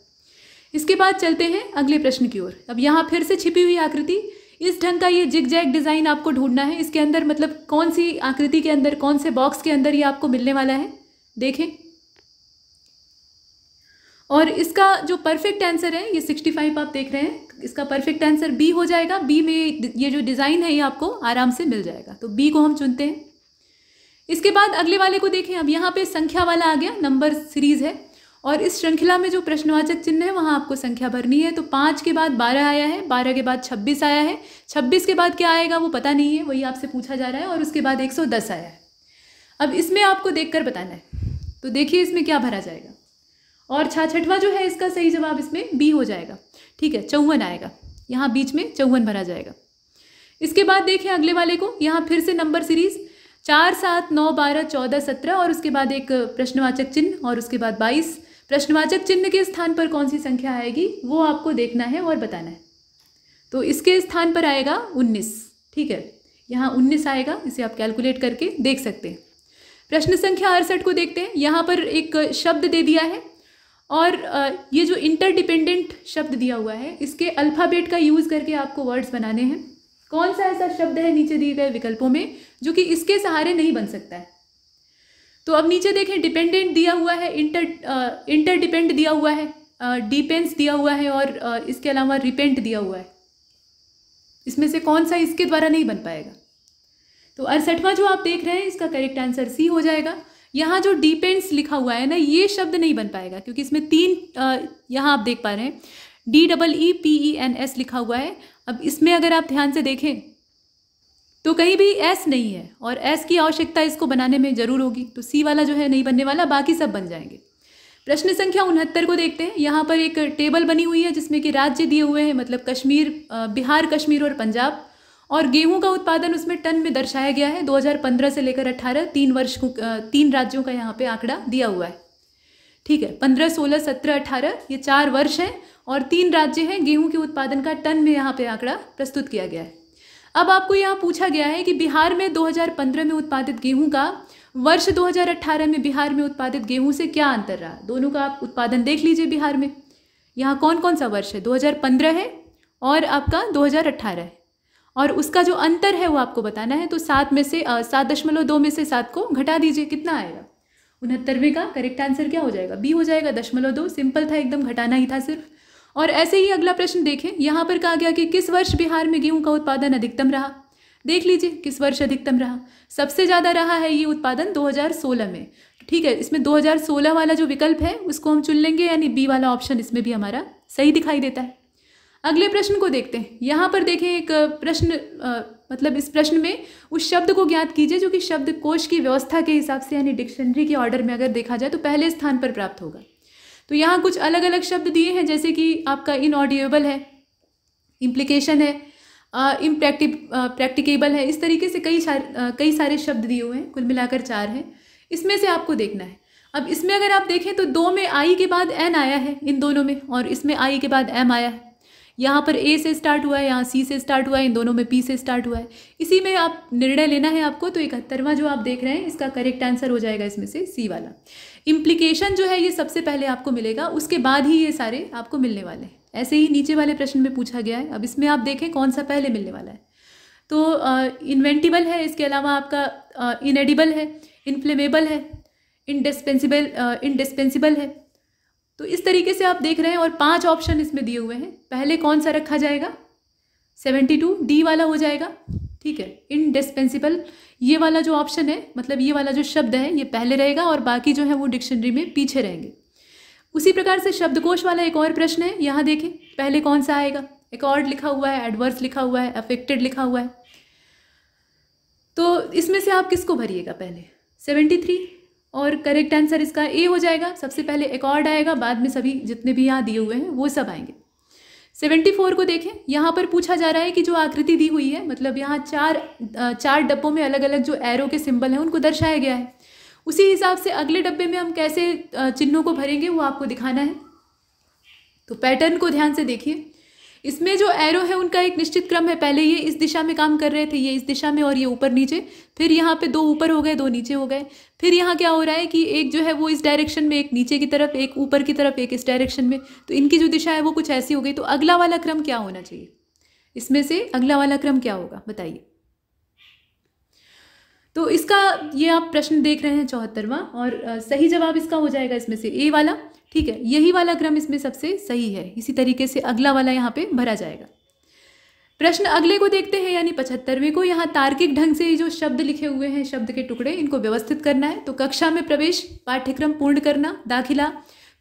इसके बाद चलते हैं अगले प्रश्न की ओर। अब यहाँ फिर से छिपी हुई आकृति, इस ढंग का ये जिग जैग डिज़ाइन आपको ढूंढना है। इसके अंदर मतलब कौन सी आकृति के अंदर, कौन से बॉक्स के अंदर ये आपको मिलने वाला है, देखें। और इसका जो परफेक्ट आंसर है ये 65 आप देख रहे हैं, इसका परफेक्ट आंसर बी हो जाएगा। बी में ये जो डिज़ाइन है ये आपको आराम से मिल जाएगा, तो बी को हम चुनते हैं। इसके बाद अगले वाले को देखें। अब यहाँ पे संख्या वाला आ गया, नंबर सीरीज है और इस श्रृंखला में जो प्रश्नवाचक चिन्ह है वहाँ आपको संख्या भरनी है। तो 5 के बाद 12 आया है, 12 के बाद 26 आया है, 26 के बाद क्या आएगा वो पता नहीं है, वही आपसे पूछा जा रहा है, और उसके बाद 110 आया है। अब इसमें आपको देखकर बताना है, तो देखिए इसमें क्या भरा जाएगा। और 66वां जो है इसका सही जवाब इसमें बी हो जाएगा। ठीक है, 54 आएगा, यहाँ बीच में 54 भरा जाएगा। इसके बाद देखें अगले वाले को। यहाँ फिर से नंबर सीरीज 4, 7, 9, 12, 14, 17 और उसके बाद एक प्रश्नवाचक चिन्ह और उसके बाद 22। प्रश्नवाचक चिन्ह के स्थान पर कौन सी संख्या आएगी वो आपको देखना है और बताना है। तो इसके स्थान पर आएगा 19। ठीक है, यहाँ 19 आएगा, इसे आप कैलकुलेट करके देख सकते हैं। प्रश्न संख्या 68 को देखते हैं। यहाँ पर एक शब्द दे दिया है और ये जो इंटरडिपेंडेंट शब्द दिया हुआ है इसके अल्फ़ाबेट का यूज़ करके आपको वर्ड्स बनाने हैं। कौन सा ऐसा शब्द है नीचे दिए गए विकल्पों में जो कि इसके सहारे नहीं बन सकता है? तो अब नीचे देखें, डिपेंडेंट दिया हुआ है, इंटरडिपेंड दिया हुआ है, डिपेंस दिया हुआ है और इसके अलावा रिपेंट दिया हुआ है। इसमें से कौन सा इसके द्वारा नहीं बन पाएगा? तो 68वां जो आप देख रहे हैं इसका करेक्ट आंसर सी हो जाएगा। यहाँ जो डिपेंस लिखा हुआ है ना, ये शब्द नहीं बन पाएगा क्योंकि इसमें 3 यहाँ आप देख पा रहे हैं DEEPENS लिखा हुआ है। अब इसमें अगर आप ध्यान से देखें तो कहीं भी एस नहीं है और एस की आवश्यकता इसको बनाने में जरूर होगी, तो सी वाला जो है नहीं बनने वाला, बाकी सब बन जाएंगे। प्रश्न संख्या 69 को देखते हैं। यहाँ पर एक टेबल बनी हुई है जिसमें कि राज्य दिए हुए हैं, मतलब कश्मीर, बिहार, कश्मीर और पंजाब, और गेहूं का उत्पादन उसमें टन में दर्शाया गया है। 2015 से लेकर 18 3 वर्ष को 3 राज्यों का यहाँ पे आंकड़ा दिया हुआ है। ठीक है, 15, 16, 17, 18 ये 4 वर्ष हैं और 3 राज्य हैं। गेहूं के उत्पादन का टन में यहाँ पे आंकड़ा प्रस्तुत किया गया है। अब आपको यहाँ पूछा गया है कि बिहार में 2015 में उत्पादित गेहूं का वर्ष 2018 में बिहार में उत्पादित गेहूं से क्या अंतर रहा। दोनों का आप उत्पादन देख लीजिए। बिहार में यहाँ कौन कौन सा वर्ष है, 2015 है और आपका 2018 है, और उसका जो अंतर है वो आपको बताना है। तो 7 में से 7.2 में से 7 को घटा दीजिए, कितना आएगा? 69वें का करेक्ट आंसर क्या हो जाएगा? बी हो जाएगा, 0.2। सिंपल था एकदम, घटाना ही था सिर्फ। और ऐसे ही अगला प्रश्न देखें, यहाँ पर कहा गया कि किस वर्ष बिहार में गेहूं का उत्पादन अधिकतम रहा। देख लीजिए किस वर्ष अधिकतम रहा। सबसे ज़्यादा रहा है ये उत्पादन 2016 में। ठीक है, इसमें 2016 वाला जो विकल्प है उसको हम चुन लेंगे, यानी बी वाला ऑप्शन इसमें भी हमारा सही दिखाई देता है। अगले प्रश्न को देखते हैं। यहाँ पर देखें एक प्रश्न, मतलब इस प्रश्न में उस शब्द को ज्ञात कीजिए जो कि शब्दकोश की व्यवस्था के हिसाब से, यानी डिक्शनरी के ऑर्डर में अगर देखा जाए तो पहले स्थान पर प्राप्त होगा। तो यहाँ कुछ अलग अलग शब्द दिए हैं, जैसे कि आपका इनऑडिएबल है, इम्प्लीकेशन है, प्रैक्टिकेबल है। इस तरीके से कई सारे शब्द दिए हुए हैं, कुल मिलाकर 4 हैं। इसमें से आपको देखना है। अब इसमें अगर आप देखें तो 2 में आई के बाद एन आया है इन दोनों में, और इसमें आई के बाद एम आया है। यहाँ पर ए से स्टार्ट हुआ है, यहाँ सी से स्टार्ट हुआ है, इन दोनों में पी से स्टार्ट हुआ है। इसी में आप निर्णय लेना है आपको। तो 71वां जो आप देख रहे हैं इसका करेक्ट आंसर हो जाएगा इसमें से सी वाला। इम्प्लीकेशन जो है ये सबसे पहले आपको मिलेगा, उसके बाद ही ये सारे आपको मिलने वाले हैं। ऐसे ही नीचे वाले प्रश्न में पूछा गया है। अब इसमें आप देखें कौन सा पहले मिलने वाला है। तो इन्वेंटिबल है, इसके अलावा आपका इनएडिबल है, इनफ्लेमेबल है, इंडिस्पेंसिबल है। तो इस तरीके से आप देख रहे हैं, और 5 ऑप्शन इसमें दिए हुए हैं। पहले कौन सा रखा जाएगा? 72 डी वाला हो जाएगा। ठीक है, इंडिस्पेंसिबल ये वाला जो ऑप्शन है, मतलब ये वाला जो शब्द है ये पहले रहेगा और बाकी जो है वो डिक्शनरी में पीछे रहेंगे। उसी प्रकार से शब्दकोश वाला एक और प्रश्न है, यहाँ देखें पहले कौन सा आएगा। एकॉर्ड लिखा हुआ है, एडवर्स लिखा हुआ है, अफेक्टेड लिखा हुआ है। तो इसमें से आप किसको भरिएगा? पहले 73, और करेक्ट आंसर इसका ए हो जाएगा। सबसे पहले एकॉर्ड आएगा, बाद में सभी जितने भी यहाँ दिए हुए हैं वो सब आएंगे। 74 को देखें, यहाँ पर पूछा जा रहा है कि जो आकृति दी हुई है, मतलब यहाँ 4 डब्बों में अलग अलग जो एरो के सिंबल हैं उनको दर्शाया गया है। उसी हिसाब से अगले डब्बे में हम कैसे चिन्हों को भरेंगे वो आपको दिखाना है। तो पैटर्न को ध्यान से देखिए। इसमें जो एरो है उनका एक निश्चित क्रम है। पहले ये इस दिशा में काम कर रहे थे, ये इस दिशा में, और ये ऊपर नीचे। फिर यहाँ पे 2 ऊपर हो गए, 2 नीचे हो गए। फिर यहाँ क्या हो रहा है कि एक जो है वो इस डायरेक्शन में, एक नीचे की तरफ, एक ऊपर की तरफ, एक इस डायरेक्शन में। तो इनकी जो दिशा है वो कुछ ऐसी हो गई। तो अगला वाला क्रम क्या होना चाहिए? इसमें से अगला वाला क्रम क्या होगा बताइए। तो इसका ये आप प्रश्न देख रहे हैं 74वां, और सही जवाब इसका हो जाएगा इसमें से ए वाला। ठीक है, यही वाला क्रम इसमें सबसे सही है। इसी तरीके से अगला वाला यहाँ पे भरा जाएगा। प्रश्न अगले को देखते हैं, यानी 75वें को। यहाँ तार्किक ढंग से जो शब्द लिखे हुए हैं, शब्द के टुकड़े, इनको व्यवस्थित करना है। तो कक्षा में प्रवेश, पाठ्यक्रम पूर्ण करना, दाखिला,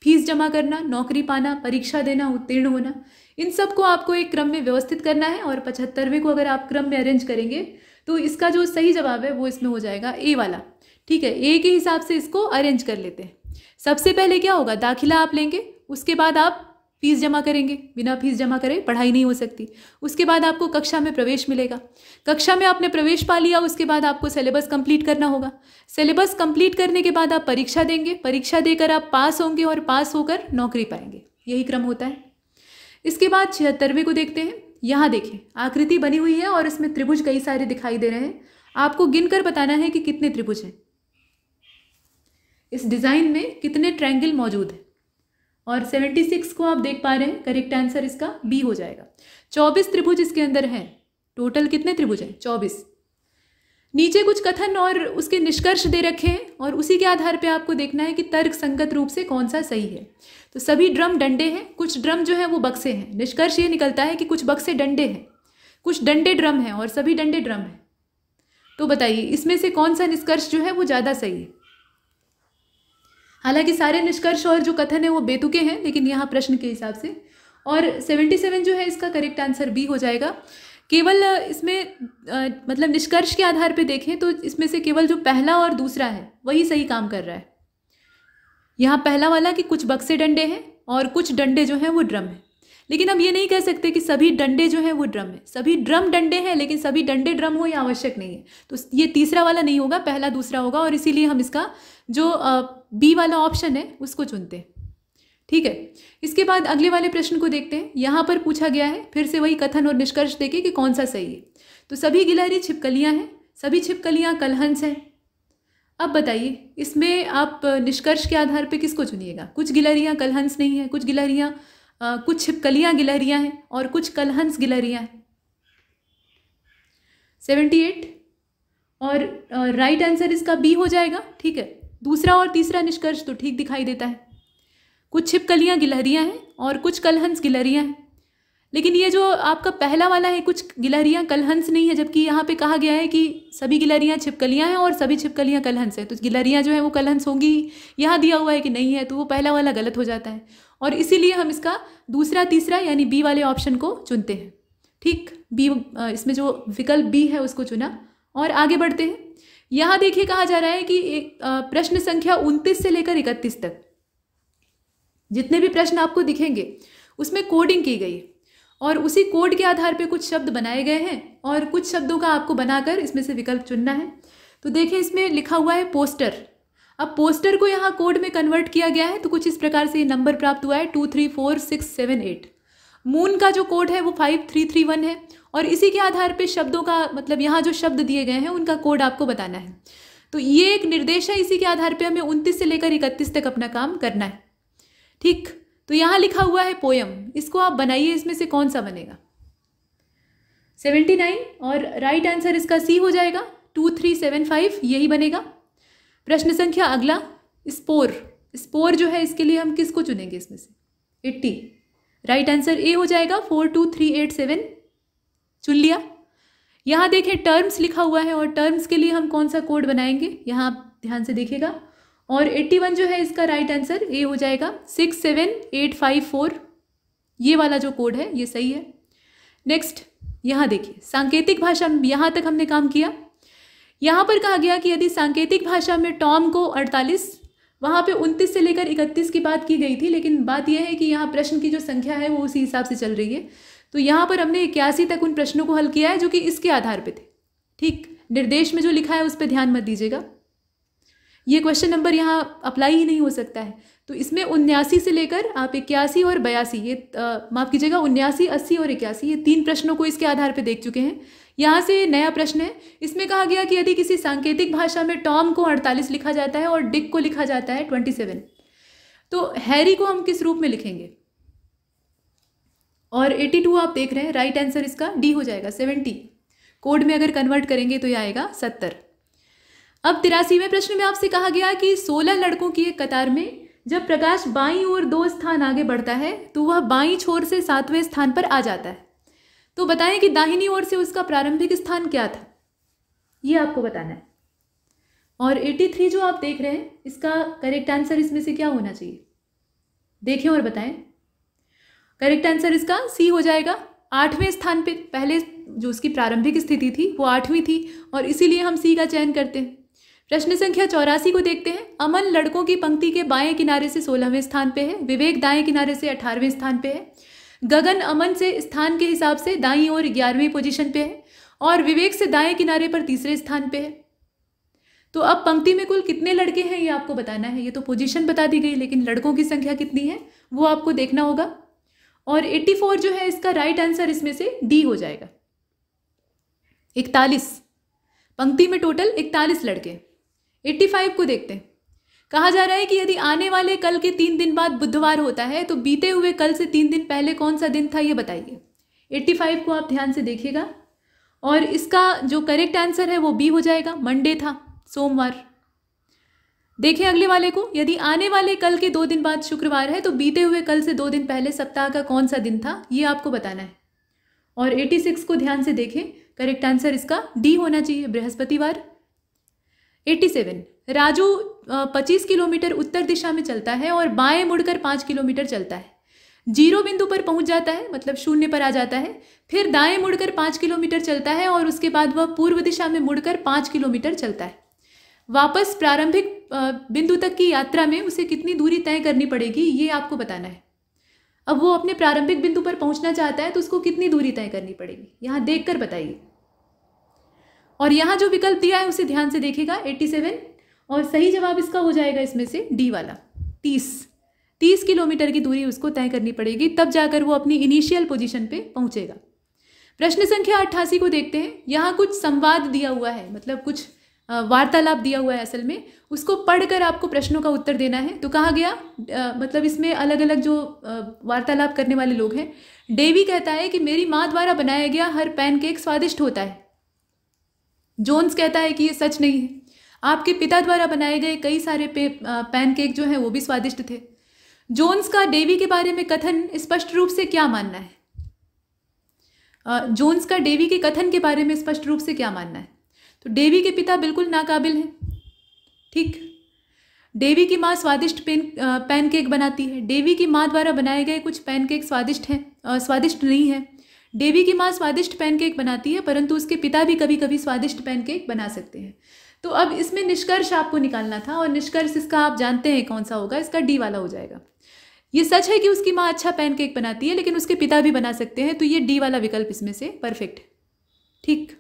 फीस जमा करना, नौकरी पाना, परीक्षा देना, उत्तीर्ण होना, इन सबको आपको एक क्रम में व्यवस्थित करना है। और 75वें को अगर आप क्रम में अरेंज करेंगे तो इसका जो सही जवाब है वो इसमें हो जाएगा ए वाला। ठीक है, ए के हिसाब से इसको अरेंज कर लेते हैं। सबसे पहले क्या होगा? दाखिला आप लेंगे, उसके बाद आप फीस जमा करेंगे। बिना फीस जमा करे पढ़ाई नहीं हो सकती। उसके बाद आपको कक्षा में प्रवेश मिलेगा। कक्षा में आपने प्रवेश पा लिया, उसके बाद आपको सिलेबस कंप्लीट करना होगा। सिलेबस कंप्लीट करने के बाद आप परीक्षा देंगे। परीक्षा देकर आप पास होंगे और पास होकर नौकरी पाएंगे। यही क्रम होता है। इसके बाद 76वें को देखते हैं। यहाँ देखें, आकृति बनी हुई है और इसमें त्रिभुज कई सारे दिखाई दे रहे हैं। आपको गिनकर बताना है कि कितने त्रिभुज हैं, इस डिज़ाइन में कितने ट्रायंगल मौजूद हैं। और 76 को आप देख पा रहे हैं, करेक्ट आंसर इसका बी हो जाएगा। 24 त्रिभुज इसके अंदर हैं। टोटल कितने त्रिभुज हैं? 24। नीचे कुछ कथन और उसके निष्कर्ष दे रखे हैं, और उसी के आधार पे आपको देखना है कि तर्क संगत रूप से कौन सा सही है। तो सभी ड्रम डंडे हैं, कुछ ड्रम जो है वो बक्से हैं। निष्कर्ष ये निकलता है कि कुछ बक्से डंडे हैं, कुछ डंडे ड्रम हैं, और सभी डंडे ड्रम हैं। तो बताइए इसमें से कौन सा निष्कर्ष जो है वो ज़्यादा सही है? हालांकि सारे निष्कर्ष और जो कथन है वो बेतुके हैं, लेकिन यहाँ प्रश्न के हिसाब से। और 77 जो है इसका करेक्ट आंसर बी हो जाएगा। केवल इसमें मतलब निष्कर्ष के आधार पे देखें तो इसमें से केवल जो पहला और दूसरा है वही सही काम कर रहा है। यहाँ पहला वाला कि कुछ बक्से डंडे हैं और कुछ डंडे जो हैं वो ड्रम हैं, लेकिन हम ये नहीं कह सकते कि सभी डंडे जो हैं वो ड्रम है। सभी ड्रम डंडे हैं लेकिन सभी डंडे ड्रम हो, ये आवश्यक नहीं है। तो ये तीसरा वाला नहीं होगा, पहला दूसरा होगा, और इसीलिए हम इसका जो बी वाला ऑप्शन है उसको चुनते हैं। ठीक है, इसके बाद अगले वाले प्रश्न को देखते हैं। यहाँ पर पूछा गया है फिर से वही कथन और निष्कर्ष देखें कि कौन सा सही है। तो सभी गिलहरी छिपकलियाँ हैं, सभी छिपकलियाँ कलहंस हैं। अब बताइए इसमें आप निष्कर्ष के आधार पे किसको चुनिएगा? कुछ गिलहरियाँ कलहंस नहीं है, कुछ गिलहरियाँ कुछ छिपकलियाँ गिलहरियाँ हैं और कुछ कलहंस गिलहरियाँ हैं। 78 और राइट आंसर इसका बी हो जाएगा। ठीक है, दूसरा और तीसरा निष्कर्ष तो ठीक दिखाई देता है। कुछ छिपकलियाँ गिलहरियाँ हैं और कुछ कलहंस गिलहरियाँ हैं, लेकिन ये जो आपका पहला वाला है कुछ गिलहरियाँ कलहंस नहीं है, जबकि यहाँ पे कहा गया है कि सभी गिलहरियाँ छिपकलियाँ हैं और सभी छिपकलियाँ कलहंस हैं। तो गिलहरियाँ जो है वो कलहंस होंगी ही, यहाँ दिया हुआ है कि नहीं है, तो वो पहला वाला गलत हो जाता है और इसीलिए हम इसका दूसरा तीसरा यानी बी वाले ऑप्शन को चुनते हैं। ठीक, बी इसमें जो विकल्प बी है उसको चुना और आगे बढ़ते हैं। यहाँ देखिए कहा जा रहा है कि एक प्रश्न संख्या 29 से लेकर 31 तक जितने भी प्रश्न आपको दिखेंगे उसमें कोडिंग की गई और उसी कोड के आधार पे कुछ शब्द बनाए गए हैं और कुछ शब्दों का आपको बनाकर इसमें से विकल्प चुनना है। तो देखिए इसमें लिखा हुआ है पोस्टर। अब पोस्टर को यहाँ कोड में कन्वर्ट किया गया है तो कुछ इस प्रकार से ये नंबर प्राप्त हुआ है 2 3 4 6 7 8। मून का जो कोड है वो 5331 है और इसी के आधार पे शब्दों का मतलब यहाँ जो शब्द दिए गए हैं उनका कोड आपको बताना है। तो ये एक निर्देश है, इसी के आधार पे हमें 29 से लेकर 31 तक अपना काम करना है। ठीक, तो यहाँ लिखा हुआ है पोयम, इसको आप बनाइए, इसमें से कौन सा बनेगा? 79 और राइट आंसर इसका सी हो जाएगा 2375, यही बनेगा। प्रश्न संख्या अगला स्पोर। स्पोर जो है इसके लिए हम किसको चुनेंगे? इसमें से 80, राइट आंसर ए हो जाएगा 42387, चुन लिया। यहाँ देखें टर्म्स लिखा हुआ है और टर्म्स के लिए हम कौन सा कोड बनाएंगे यहाँ आप ध्यान से देखिएगा। और 81 जो है इसका राइट आंसर ए हो जाएगा 67854, ये वाला जो कोड है ये सही है। नेक्स्ट यहाँ देखिए सांकेतिक भाषा, यहाँ तक हमने काम किया। यहाँ पर कहा गया कि यदि सांकेतिक भाषा में टॉम को 48, वहाँ पे 29 से लेकर 31 की बात की गई थी, लेकिन बात यह है कि यहाँ प्रश्न की जो संख्या है वो उसी हिसाब से चल रही है। तो यहाँ पर हमने 81 तक उन प्रश्नों को हल किया है जो कि इसके आधार पे थे। ठीक, निर्देश में जो लिखा है उस पर ध्यान मत दीजिएगा, ये क्वेश्चन नंबर यहाँ अप्लाई ही नहीं हो सकता है। तो इसमें 79 से लेकर आप 81 और 82, ये माफ़ कीजिएगा 79, 80 और 81, ये 3 प्रश्नों को इसके आधार पे देख चुके हैं। यहाँ से नया प्रश्न है, इसमें कहा गया कि यदि किसी सांकेतिक भाषा में टॉम को 48 लिखा जाता है और डिक को लिखा जाता है 27, तो हैरी को हम किस रूप में लिखेंगे? और 82 आप देख रहे हैं, राइट आंसर इसका डी हो जाएगा 70। कोड में अगर कन्वर्ट करेंगे तो यह आएगा 70। अब 83वें प्रश्न में आपसे कहा गया कि 16 लड़कों की एक कतार में जब प्रकाश बाईं ओर 2 स्थान आगे बढ़ता है तो वह बाईं छोर से 7वें स्थान पर आ जाता है। तो बताएं कि दाहिनी ओर से उसका प्रारंभिक स्थान क्या था, ये आपको बताना है। और 83 जो आप देख रहे हैं इसका करेक्ट आंसर इसमें से क्या होना चाहिए? देखें और बताएं। करेक्ट आंसर इसका सी हो जाएगा 8वें स्थान पे। पहले जो उसकी प्रारंभिक स्थिति थी वो 8वीं थी और इसीलिए हम सी का चयन करते हैं। प्रश्न संख्या 84 को देखते हैं। अमन लड़कों की पंक्ति के बाएं किनारे से 16वें स्थान पे है, विवेक दाएं किनारे से 18वें स्थान पे है, गगन अमन से स्थान के हिसाब से दाईं ओर 11वीं पोजीशन पे है और विवेक से दाएं किनारे पर 3रे स्थान पे है। तो अब पंक्ति में कुल कितने लड़के हैं ये आपको बताना है। ये तो पोजीशन बता दी गई, लेकिन लड़कों की संख्या कितनी है वो आपको देखना होगा। और 84 जो है इसका राइट आंसर इसमें से डी हो जाएगा 41। पंक्ति में टोटल 41 लड़के। 85 को देखते हैं। कहा जा रहा है कि यदि आने वाले कल के 3 दिन बाद बुधवार होता है तो बीते हुए कल से 3 दिन पहले कौन सा दिन था ये बताइए। 85 को आप ध्यान से देखिएगा और इसका जो करेक्ट आंसर है वो बी हो जाएगा, मंडे था, सोमवार। देखें अगले वाले को, यदि आने वाले कल के 2 दिन बाद शुक्रवार है तो बीते हुए कल से 2 दिन पहले सप्ताह का कौन सा दिन था ये आपको बताना है। और 86 को ध्यान से देखें, करेक्ट आंसर इसका डी होना चाहिए, बृहस्पतिवार। 87 राजू 25 किलोमीटर उत्तर दिशा में चलता है और बाएं मुड़कर 5 किलोमीटर चलता है। जीरो बिंदु पर पहुंच जाता है, मतलब शून्य पर आ जाता है, फिर दाएं मुड़कर 5 किलोमीटर चलता है और उसके बाद वह पूर्व दिशा में मुड़कर 5 किलोमीटर चलता है। वापस प्रारंभिक बिंदु तक की यात्रा में उसे कितनी दूरी तय करनी पड़ेगी, ये आपको बताना है। अब वो अपने प्रारंभिक बिंदु पर पहुंचना चाहता है तो उसको कितनी दूरी तय करनी पड़ेगी, यहाँ देखकर बताइए। और यहाँ जो विकल्प दिया है उसे ध्यान से देखिएगा, 87, और सही जवाब इसका हो जाएगा इसमें से डी वाला, 30 किलोमीटर की दूरी उसको तय करनी पड़ेगी, तब जाकर वो अपनी इनिशियल पोजीशन पे पहुंचेगा। प्रश्न संख्या 88 को देखते हैं। यहाँ कुछ संवाद दिया हुआ है, मतलब कुछ वार्तालाप दिया हुआ है असल में, उसको पढ़कर आपको प्रश्नों का उत्तर देना है। तो कहा गया, मतलब इसमें अलग अलग जो वार्तालाप करने वाले लोग हैं, डेवी कहता है कि मेरी माँ द्वारा बनाया गया हर पैनकेक स्वादिष्ट होता है। जोन्स कहता है कि ये सच नहीं है, आपके पिता द्वारा बनाए गए कई सारे पैनकेक जो हैं वो भी स्वादिष्ट थे। जोन्स का डेवी के बारे में कथन स्पष्ट रूप से क्या मानना है? जोन्स का डेवी के कथन के बारे में स्पष्ट रूप से क्या मानना है? तो डेवी के पिता बिल्कुल नाकाबिल हैं, ठीक। डेवी की माँ स्वादिष्ट पैनकेक बनाती है। डेवी की माँ द्वारा बनाए गए कुछ पैनकेक स्वादिष्ट नहीं है। डेवी की माँ स्वादिष्ट पैनकेक बनाती है, परंतु उसके पिता भी कभी कभी स्वादिष्ट पैनकेक बना सकते हैं। तो अब इसमें निष्कर्ष आपको निकालना था, और निष्कर्ष इसका आप जानते हैं कौन सा होगा, इसका डी वाला हो जाएगा। ये सच है कि उसकी माँ अच्छा पैनकेक बनाती है, लेकिन उसके पिता भी बना सकते हैं, तो ये डी वाला विकल्प इसमें से परफेक्ट है, ठीक।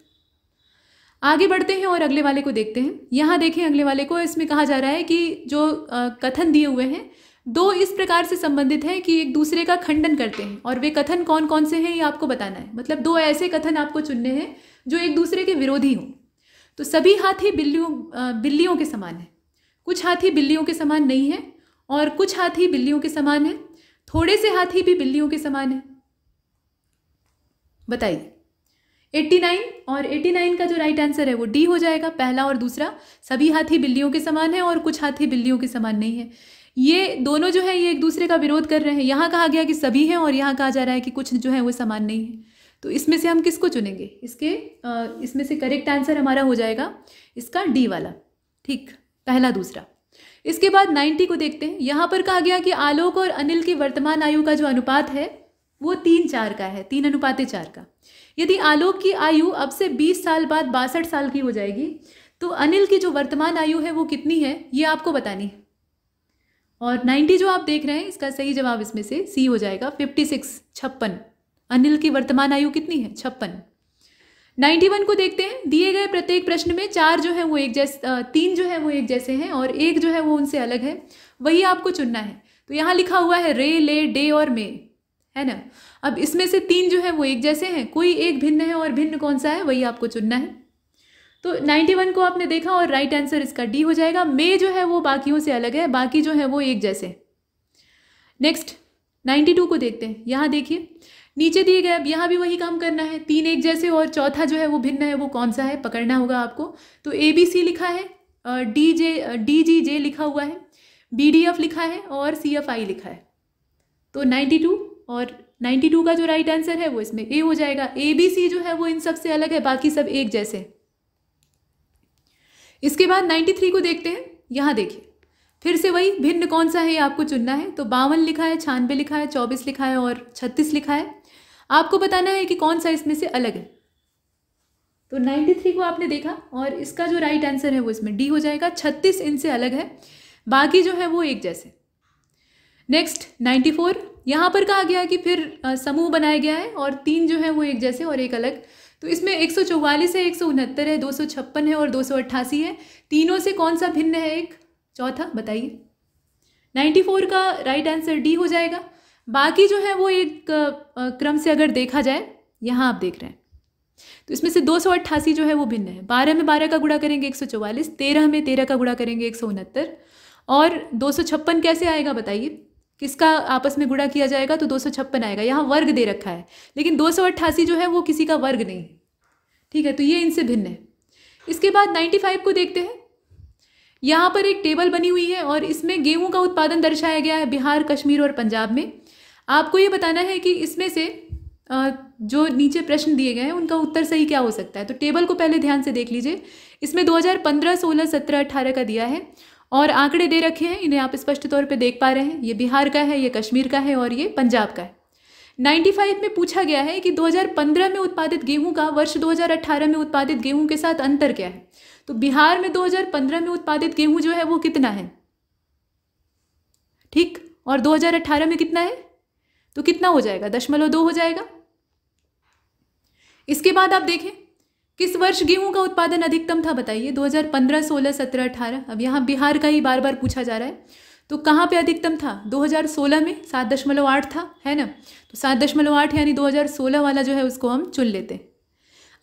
आगे बढ़ते हैं और अगले वाले को देखते हैं। यहाँ देखें अगले वाले को, इसमें कहा जा रहा है कि जो कथन दिए हुए हैं दो इस प्रकार से संबंधित हैं कि एक दूसरे का खंडन करते हैं, और वे कथन कौन कौन से हैं ये आपको बताना है। मतलब दो ऐसे कथन आपको चुनने हैं जो एक दूसरे के विरोधी हों। तो सभी हाथी बिल्लियों के समान है, कुछ हाथी बिल्लियों के समान नहीं है, और कुछ हाथी बिल्लियों के समान है, थोड़े से हाथी भी बिल्लियों के समान है। बताइए। 89, और 89 का जो राइट आंसर है वो डी हो जाएगा, पहला और दूसरा। सभी हाथी बिल्लियों के समान है और कुछ हाथी बिल्लियों के समान नहीं है। ये दोनों जो है ये एक दूसरे का विरोध कर रहे हैं। यहाँ कहा गया कि सभी हैं और यहाँ कहा जा रहा है कि कुछ जो है वो समान नहीं है। तो इसमें से हम किसको चुनेंगे? इसमें से करेक्ट आंसर हमारा हो जाएगा इसका डी वाला, ठीक, पहला दूसरा। इसके बाद 90 को देखते हैं। यहाँ पर कहा गया कि आलोक और अनिल की वर्तमान आयु का जो अनुपात है वो 3:4 का है, 3:4 का। यदि आलोक की आयु अब से 20 साल बाद 62 साल की हो जाएगी, तो अनिल की जो वर्तमान आयु है वो कितनी है ये आपको बतानी है। और 90 जो आप देख रहे हैं इसका सही जवाब इसमें से सी हो जाएगा, 56, 56। अनिल की वर्तमान आयु कितनी है? 56। 91 को देखते हैं। दिए गए प्रत्येक प्रश्न में 4 जो है वो एक जैसे 3 जो है वो एक जैसे हैं और एक जो है वो उनसे अलग है, वही आपको चुनना है। तो यहाँ लिखा हुआ है रे, ले, डे और मे, है ना। अब इसमें से 3 जो है वो एक जैसे हैं, कोई एक भिन्न है, और भिन्न कौन सा है वही आपको चुनना है। तो 91 को आपने देखा और राइट आंसर इसका डी हो जाएगा। मे जो है वो बाकियों से अलग है, बाकी जो है वो एक जैसे। नेक्स्ट 92 को देखते हैं। यहाँ देखिए नीचे दिए गए, अब यहाँ भी वही काम करना है, 3 एक जैसे और चौथा जो है वो भिन्न है, वो कौन सा है पकड़ना होगा आपको। तो ABC लिखा है, DGJ लिखा हुआ है, BDF लिखा है और CFI लिखा है। तो 92 और 92 का जो राइट आंसर है वो इसमें ए हो जाएगा। ABC जो है वो इन सब से अलग है, बाकी सब एक जैसे। इसके बाद 93 को देखते हैं। यहाँ देखिए फिर से वही, भिन्न कौन सा है ये आपको चुनना है। तो 52 लिखा है, 96 लिखा है, 24 लिखा है और 36 लिखा है। आपको बताना है कि कौन सा इसमें से अलग है। तो 93 को आपने देखा और इसका जो राइट आंसर है वो इसमें डी हो जाएगा। 36 इनसे अलग है, बाकी जो है वो एक जैसे। नेक्स्ट 94, यहाँ पर कहा गया कि फिर समूह बनाया गया है और 3 जो है वो एक जैसे और एक अलग। तो इसमें 144 है, 169 है, 256 है और 288 है। तीनों से कौन सा भिन्न है एक चौथा? बताइए। 94 का राइट आंसर डी हो जाएगा। बाकी जो है वो एक क्रम से अगर देखा जाए, यहाँ आप देख रहे हैं, तो इसमें से 288 जो है वो भिन्न है। 12 में 12 का गुणा करेंगे 144, 13 में 13 का गुणा करेंगे 169 और 256 कैसे आएगा बताइए? किसका आपस में गुणा किया जाएगा? तो 256 आएगा। यहाँ वर्ग दे रखा है, लेकिन 288 जो है वो किसी का वर्ग नहीं है, ठीक है। तो ये इनसे भिन्न है। इसके बाद 95 को देखते हैं। यहाँ पर एक टेबल बनी हुई है और इसमें गेहूं का उत्पादन दर्शाया गया है बिहार, कश्मीर और पंजाब में। आपको ये बताना है कि इसमें से जो नीचे प्रश्न दिए गए हैं उनका उत्तर सही क्या हो सकता है। तो टेबल को पहले ध्यान से देख लीजिए। इसमें 2015, 16, 17, 18 का दिया है और आंकड़े दे रखे हैं, इन्हें आप स्पष्ट तौर पे देख पा रहे हैं। ये बिहार का है, ये कश्मीर का है और ये पंजाब का है। 95 में पूछा गया है कि 2015 में उत्पादित गेहूं का वर्ष 2018 में उत्पादित गेहूं के साथ अंतर क्या है। तो बिहार में 2015 में उत्पादित गेहूं जो है वो कितना है, ठीक, और 2018 में कितना है, तो कितना हो जाएगा, 0.2 हो जाएगा। इसके बाद आप देखें किस वर्ष गेहूं का उत्पादन अधिकतम था, बताइए। 2015, 16, 17, 18। अब यहाँ बिहार का ही बार बार पूछा जा रहा है, तो कहाँ पे अधिकतम था, 2016 में 7.8 था, है ना। तो 7.8 यानी 2016 वाला जो है उसको हम चुन लेते हैं।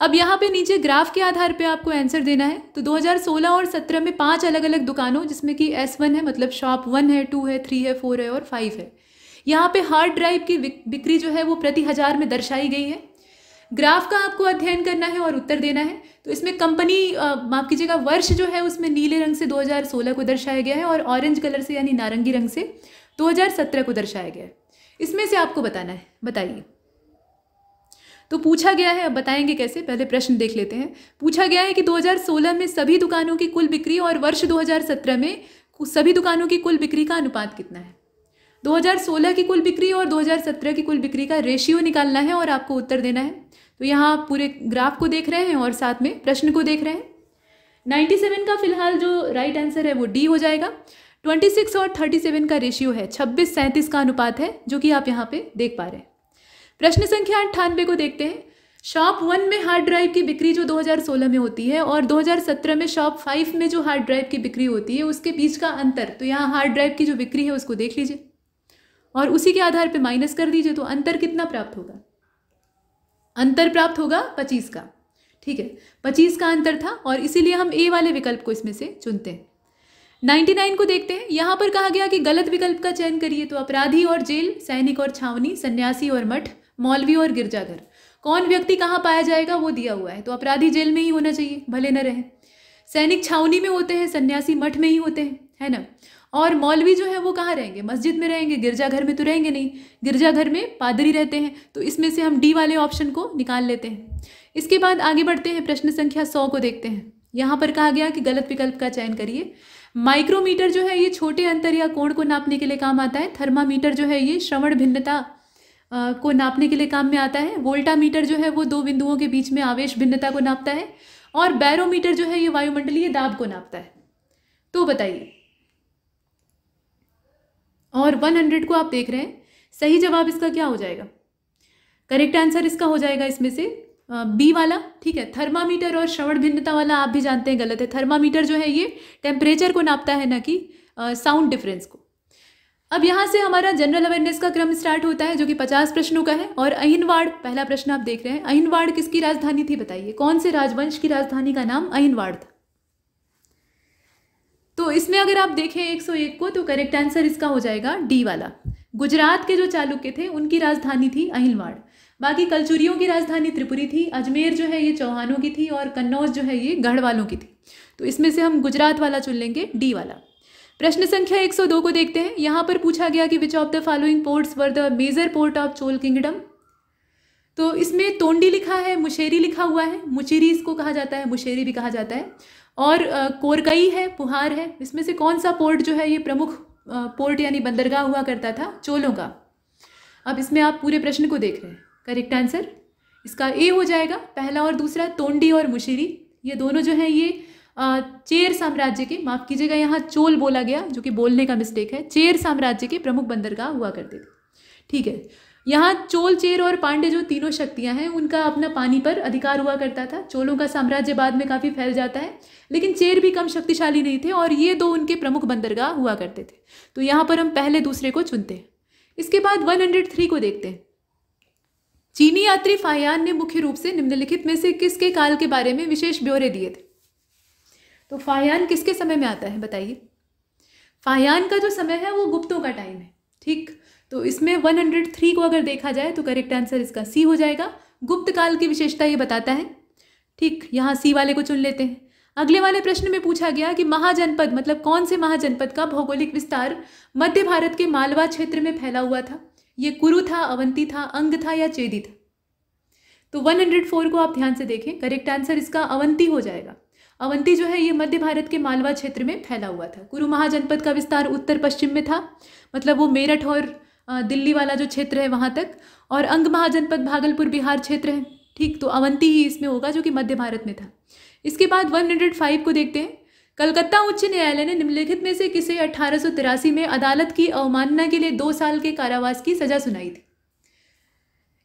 अब यहाँ पे नीचे ग्राफ के आधार पे आपको आंसर देना है। तो 2016 और 17 में 5 अलग अलग दुकानों, जिसमें कि S1 है, मतलब शॉप 1 है, 2 है, 3 है, 4 है और 5 है। यहाँ पे हार्ड ड्राइव की बिक्री जो है वो प्रति 1000 में दर्शाई गई है। ग्राफ का आपको अध्ययन करना है और उत्तर देना है। तो इसमें कंपनी, माफ कीजिएगा, वर्ष जो है उसमें नीले रंग से 2016 को दर्शाया गया है और ऑरेंज कलर से यानी नारंगी रंग से 2017 को दर्शाया गया है। इसमें से आपको बताना है, बताइए। तो पूछा गया है, अब बताएंगे कैसे, पहले प्रश्न देख लेते हैं। पूछा गया है कि 2016 में सभी दुकानों की कुल बिक्री और वर्ष 2017 में सभी दुकानों की कुल बिक्री का अनुपात कितना है। 2016 की कुल बिक्री और 2017 की कुल बिक्री का रेशियो निकालना है और आपको उत्तर देना है। तो यहाँ आप पूरे ग्राफ को देख रहे हैं और साथ में प्रश्न को देख रहे हैं। 97 का फिलहाल जो राइट आंसर है वो डी हो जाएगा। 26 और 37 का रेशियो है, 26-37 का अनुपात है, जो कि आप यहाँ पे देख पा रहे हैं। प्रश्न संख्या 98 को देखते हैं। शॉप 1 में हार्ड ड्राइव की बिक्री जो 2016 में होती है और 2017 में शॉप 5 में जो हार्ड ड्राइव की बिक्री होती है उसके बीच का अंतर, तो यहाँ हार्ड ड्राइव की जो बिक्री है उसको देख लीजिए और उसी के आधार पे माइनस कर दीजिए। तो अंतर कितना प्राप्त होगा, अंतर प्राप्त होगा 25 का, ठीक है, 25 का अंतर था और इसीलिए हम ए वाले विकल्प को इसमें से चुनते हैं। 99 को देखते हैं। यहाँ पर कहा गया कि गलत विकल्प का चयन करिए। तो अपराधी और जेल, सैनिक और छावनी, सन्यासी और मठ, मौलवी और गिरजाघर, कौन व्यक्ति कहाँ पाया जाएगा वो दिया हुआ है। तो अपराधी जेल में ही होना चाहिए, भले न रहे। सैनिक छावनी में होते हैं, सन्यासी मठ में ही होते हैं, है ना। और मौलवी जो है वो कहाँ रहेंगे, मस्जिद में रहेंगे, गिरजाघर में तो रहेंगे नहीं, गिरजाघर में पादरी रहते हैं। तो इसमें से हम डी वाले ऑप्शन को निकाल लेते हैं। इसके बाद आगे बढ़ते हैं, प्रश्न संख्या 100 को देखते हैं। यहाँ पर कहा गया कि गलत विकल्प का चयन करिए। माइक्रोमीटर जो है ये छोटे अंतर या कोण को नापने के लिए काम आता है। थर्मामीटर जो है ये श्रवण भिन्नता को नापने के लिए काम में आता है। वोल्टामीटर जो है वो 2 बिंदुओं के बीच में आवेश भिन्नता को नापता है और बैरोमीटर जो है ये वायुमंडलीय दाब को नापता है। तो बताइए, और 100 को आप देख रहे हैं, सही जवाब इसका क्या हो जाएगा, करेक्ट आंसर इसका हो जाएगा इसमें से बी वाला, ठीक है। थर्मामीटर और श्रवण भिन्नता वाला आप भी जानते हैं गलत है। थर्मामीटर जो है ये टेम्परेचर को नापता है, ना कि साउंड डिफरेंस को। अब यहाँ से हमारा जनरल अवेयरनेस का क्रम स्टार्ट होता है, जो कि 50 प्रश्नों का है। और अहिनवाड़ पहला प्रश्न आप देख रहे हैं। अहिनवाड़ किसकी राजधानी थी, बताइए। कौन से राजवंश की राजधानी का नाम अहिनवाड़ था। तो इसमें अगर आप देखें 101 को, तो करेक्ट आंसर इसका हो जाएगा डी वाला। गुजरात के जो चालुक्य थे उनकी राजधानी थी अहिनवाड़। बाकी कलचुरियों की राजधानी त्रिपुरी थी। अजमेर जो है ये चौहानों की थी और कन्नौज जो है ये गढ़वालों की थी। तो इसमें से हम गुजरात वाला चुन लेंगे, डी वाला। प्रश्न संख्या 102 को देखते हैं। यहाँ पर पूछा गया कि which of the following ports were the major port of Chola kingdom. तो इसमें तोंडी लिखा है, मुशेरी लिखा हुआ है। मुचेरी इसको कहा जाता है, मुशेरी भी कहा जाता है। और कोरकई है, पुहार है। इसमें से कौन सा पोर्ट जो है ये प्रमुख पोर्ट यानी बंदरगाह हुआ करता था चोलों का। अब इसमें आप पूरे प्रश्न को देख रहे हैं। करेक्ट आंसर इसका ए हो जाएगा, पहला और दूसरा। तोंडी और मुशेरी ये दोनों जो है ये चेर साम्राज्य के, माफ कीजिएगा यहाँ चोल बोला गया जो कि बोलने का मिस्टेक है, चेर साम्राज्य के प्रमुख बंदरगाह हुआ करते थे, ठीक है। यहाँ चोल, चेर और पांडे जो तीनों शक्तियाँ हैं उनका अपना पानी पर अधिकार हुआ करता था। चोलों का साम्राज्य बाद में काफ़ी फैल जाता है, लेकिन चेर भी कम शक्तिशाली नहीं थे और ये दो उनके प्रमुख बंदरगाह हुआ करते थे। तो यहाँ पर हम पहले दूसरे को चुनते हैं। इसके बाद 103 को देखते हैं। चीनी यात्री फाहियान ने मुख्य रूप से निम्नलिखित में से किसके काल के बारे में विशेष ब्यौरे दिए थे। तो फाहियान किसके समय में आता है, बताइए। फाहियान का जो समय है वो गुप्तों का टाइम है, ठीक। तो इसमें 103 को अगर देखा जाए तो करेक्ट आंसर इसका सी हो जाएगा। गुप्त काल की विशेषता ये बताता है, ठीक। यहाँ सी वाले को चुन लेते हैं। अगले वाले प्रश्न में पूछा गया कि महाजनपद मतलब कौन से महाजनपद का भौगोलिक विस्तार मध्य भारत के मालवा क्षेत्र में फैला हुआ था। ये कुरु था, अवंती था, अंग था या चेदी था। तो 104 को आप ध्यान से देखें, करेक्ट आंसर इसका अवंती हो जाएगा। अवंती जो है ये मध्य भारत के मालवा क्षेत्र में फैला हुआ था। कुरु महाजनपद का विस्तार उत्तर पश्चिम में था, मतलब वो मेरठ और दिल्ली वाला जो क्षेत्र है वहाँ तक, और अंग महाजनपद भागलपुर बिहार क्षेत्र है। ठीक, तो अवंती ही इसमें होगा जो कि मध्य भारत में था। इसके बाद 105 को देखते हैं। कलकत्ता उच्च न्यायालय ने निम्नलिखित में से किसे 1883 में अदालत की अवमानना के लिए 2 साल के कारावास की सजा सुनाई थी?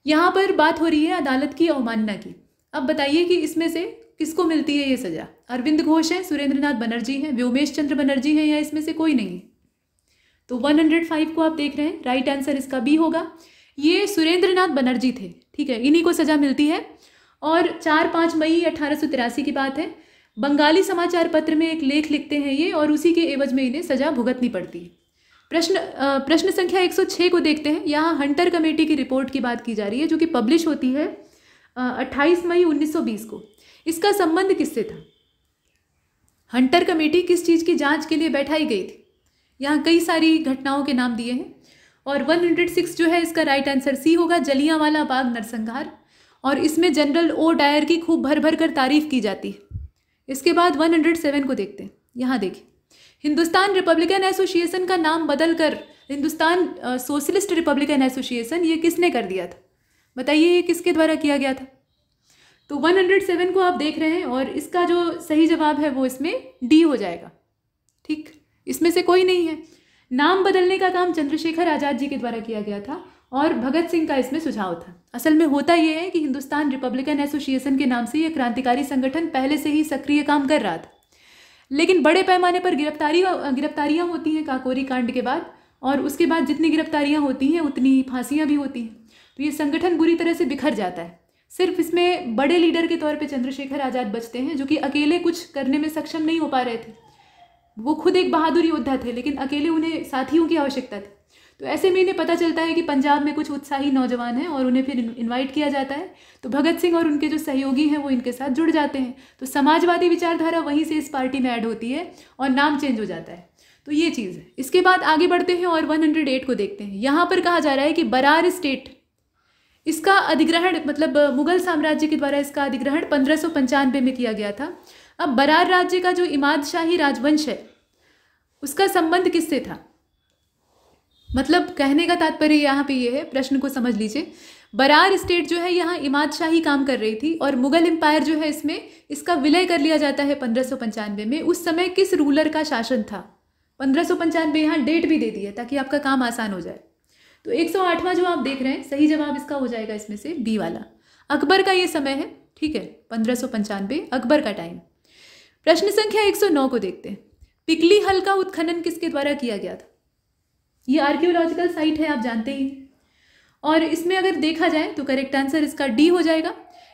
यहाँ पर बात हो रही है अदालत की अवमानना की। अब बताइए कि इसमें से किसको मिलती है ये सजा? अरविंद घोष है, सुरेंद्रनाथ बनर्जी हैं, व्योमेश चंद्र बनर्जी हैं, या इसमें से कोई नहीं है? तो 105 को आप देख रहे हैं, राइट आंसर इसका बी होगा। ये सुरेंद्रनाथ बनर्जी थे, ठीक है, इन्हीं को सजा मिलती है। और 4-5 मई 1883 की बात है। बंगाली समाचार पत्र में एक लेख लिखते हैं ये, और उसी के एवज में इन्हें सजा भुगतनी पड़ती है। प्रश्न संख्या 106 को देखते हैं। यहाँ हंटर कमेटी की रिपोर्ट की बात की जा रही है जो कि पब्लिश होती है 28 मई 1920 को। इसका संबंध किससे था? हंटर कमेटी किस चीज़ की जांच के लिए बैठाई गई थी? यहाँ कई सारी घटनाओं के नाम दिए हैं, और 106 जो है इसका राइट आंसर सी होगा, जलियांवाला बाग नरसंहार। और इसमें जनरल ओ डायर की खूब भर भर कर तारीफ की जाती है। इसके बाद 107 को देखते हैं। यहाँ देखिए, हिंदुस्तान रिपब्लिकन एसोसिएशन का नाम बदलकर हिंदुस्तान सोशलिस्ट रिपब्लिकन एसोसिएशन ये किसने कर दिया था? बताइए ये किसके द्वारा किया गया था? तो 107 को आप देख रहे हैं, और इसका जो सही जवाब है वो इसमें डी हो जाएगा। ठीक, इसमें से कोई नहीं है। नाम बदलने का काम चंद्रशेखर आज़ाद जी के द्वारा किया गया था, और भगत सिंह का इसमें सुझाव था। असल में होता यह है कि हिंदुस्तान रिपब्लिकन एसोसिएशन के नाम से यह क्रांतिकारी संगठन पहले से ही सक्रिय काम कर रहा था, लेकिन बड़े पैमाने पर गिरफ्तारियां होती हैं काकोरी कांड के बाद, और उसके बाद जितनी गिरफ्तारियां होती हैं उतनी फांसियां भी होती हैं। तो ये संगठन बुरी तरह से बिखर जाता है। सिर्फ इसमें बड़े लीडर के तौर पे चंद्रशेखर आज़ाद बचते हैं, जो कि अकेले कुछ करने में सक्षम नहीं हो पा रहे थे। वो खुद एक बहादुर योद्धा थे, लेकिन अकेले उन्हें साथियों की आवश्यकता थी। तो ऐसे में इन्हें पता चलता है कि पंजाब में कुछ उत्साही नौजवान हैं, और उन्हें फिर इनवाइट किया जाता है। तो भगत सिंह और उनके जो सहयोगी हैं वो इनके साथ जुड़ जाते हैं। तो समाजवादी विचारधारा वहीं से इस पार्टी में ऐड होती है, और नाम चेंज हो जाता है। तो ये चीज़ है। इसके बाद आगे बढ़ते हैं और 108 को देखते हैं। यहाँ पर कहा जा रहा है कि बरार स्टेट, इसका अधिग्रहण, मतलब मुगल साम्राज्य के द्वारा इसका अधिग्रहण 1595 में किया गया था। अब बरार राज्य का जो इमाद शाही राजवंश है उसका संबंध किससे था? मतलब कहने का तात्पर्य यहाँ पे ये है, प्रश्न को समझ लीजिए। बरार स्टेट जो है यहाँ इमाद शाही काम कर रही थी, और मुगल एम्पायर जो है इसमें इसका विलय कर लिया जाता है 1595 में। उस समय किस रूलर का शासन था? 1595 यहाँ डेट भी दे दी है ताकि आपका काम आसान हो जाए। तो 108वां जो आप देख रहे हैं, सही जवाब इसका हो जाएगा इसमें से बी वाला। अकबर का ये समय है, ठीक है, 1595 अकबर का टाइम। प्रश्न संख्या 109 को देखते हैं। पिकली हल का उत्खनन किसके द्वारा किया गया था? ये आर्कियोलॉजिकल साइट है, आप जानते ही। और इसमें अगर देखा जाए तो करेक्ट आंसर इसका डी हो जाएगा।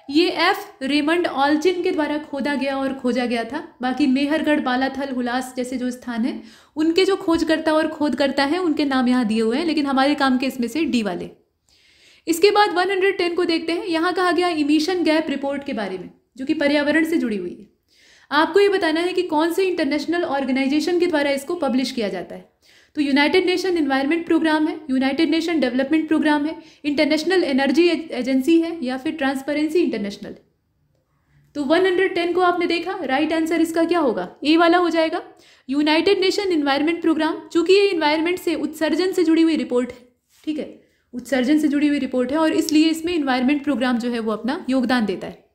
ये एफ रेमंड ऑल्चिन के द्वारा खोदा गया और खोजा गया था। बाकी मेहरगढ़, बालाथल, हुलास जैसे जो स्थान हैं उनके जो खोजकर्ता और खोदकर्ता हैं उनके नाम यहाँ दिए हुए हैं, लेकिन हमारे काम के इसमें से डी वाले। इसके बाद 110 को देखते हैं। यहाँ कहा गया इमिशन गैप रिपोर्ट के बारे में, जो कि पर्यावरण से जुड़ी हुई है। आपको ये बताना है कि कौन से इंटरनेशनल ऑर्गेनाइजेशन के द्वारा इसको पब्लिश किया जाता है। तो यूनाइटेड नेशन एनवायरनमेंट प्रोग्राम है, यूनाइटेड नेशन डेवलपमेंट प्रोग्राम है, इंटरनेशनल एनर्जी एजेंसी है, या फिर ट्रांसपेरेंसी इंटरनेशनल। तो 110 को आपने देखा, राइट आंसर इसका क्या होगा? ए वाला हो जाएगा, यूनाइटेड नेशन एनवायरनमेंट प्रोग्राम। चूंकि ये एनवायरनमेंट से, उत्सर्जन से जुड़ी हुई रिपोर्ट है, ठीक है, उत्सर्जन से जुड़ी हुई रिपोर्ट है, और इसलिए इसमें एनवायरनमेंट प्रोग्राम जो है वो अपना योगदान देता है।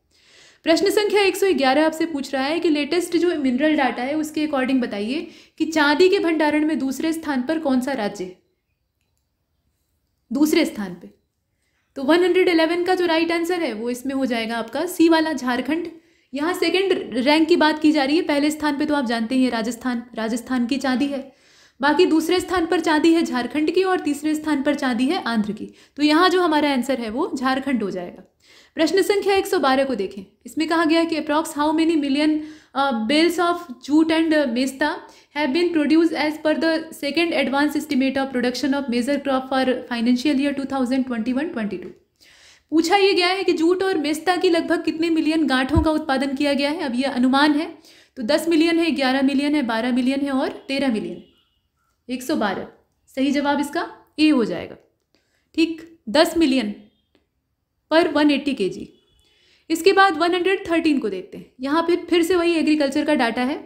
प्रश्न संख्या 111 आपसे पूछ रहा है कि लेटेस्ट जो मिनरल डाटा है उसके अकॉर्डिंग बताइए कि चांदी के भंडारण में दूसरे स्थान पर कौन सा राज्य है? दूसरे स्थान पे। तो 111 का जो राइट आंसर है वो इसमें हो जाएगा आपका सी वाला, झारखंड। यहाँ सेकंड रैंक की बात की जा रही है। पहले स्थान पे तो आप जानते ही हैं राजस्थान की चांदी है। बाकी दूसरे स्थान पर चांदी है झारखंड की, और तीसरे स्थान पर चांदी है आंध्र की। तो यहाँ जो हमारा आंसर है वो झारखंड हो जाएगा। प्रश्न संख्या 112 को देखें। इसमें कहा गया कि approx how many million bales of jute and mesta have been produce as per the second advance estimate of production of major crop for financial year 2021-22। पूछा ये गया है कि जूट और मेस्ता की लगभग कितने मिलियन गांठों का उत्पादन किया गया है। अब ये अनुमान है, तो 10 मिलियन है, 11 मिलियन है, 12 मिलियन है और 13 मिलियन। 112 सही जवाब इसका ए हो जाएगा। ठीक, 10 मिलियन पर 180 kg। इसके बाद 113 को देखते हैं। यहाँ पे फिर से वही एग्रीकल्चर का डाटा है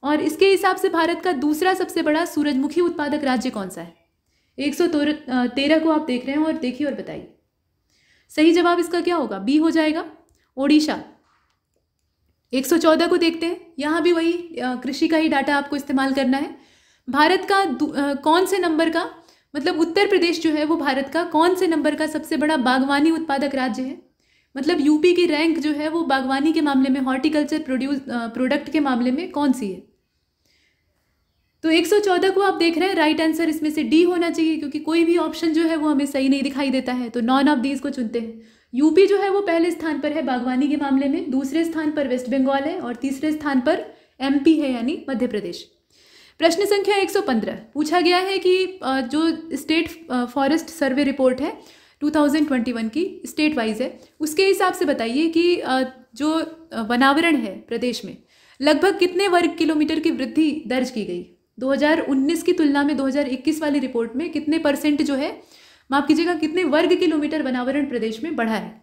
और इसके हिसाब से भारत का दूसरा सबसे बड़ा सूरजमुखी उत्पादक राज्य कौन सा है? 113 को आप देख रहे हैं और देखिए और बताइए। सही जवाब इसका क्या होगा? बी हो जाएगा, ओडिशा। 114 को देखते हैं। यहाँ भी वही कृषि का ही डाटा आपको इस्तेमाल करना है। भारत का कौन से नंबर का, मतलब उत्तर प्रदेश जो है वो भारत का कौन से नंबर का सबसे बड़ा बागवानी उत्पादक राज्य है? मतलब यूपी की रैंक जो है वो बागवानी के मामले में, हॉर्टिकल्चर प्रोडक्ट के मामले में कौन सी है? तो 114 को आप देख रहे हैं, राइट आंसर इसमें से डी होना चाहिए, क्योंकि कोई भी ऑप्शन जो है वो हमें सही नहीं दिखाई देता है, तो नॉन ऑफ दीज को चुनते हैं। यूपी जो है वो पहले स्थान पर है बागवानी के मामले में, दूसरे स्थान पर वेस्ट बंगाल है और तीसरे स्थान पर एमपी है यानी मध्य प्रदेश। प्रश्न संख्या 115 पूछा गया है कि जो स्टेट फॉरेस्ट सर्वे रिपोर्ट है 2021 की, स्टेट वाइज है, उसके हिसाब से बताइए कि जो वनावरण है प्रदेश में लगभग कितने वर्ग किलोमीटर की वृद्धि दर्ज की गई? 2019 की तुलना में 2021 वाली रिपोर्ट में कितने % जो है, माफ कीजिएगा, कितने वर्ग किलोमीटर वनावरण प्रदेश में बढ़ा है,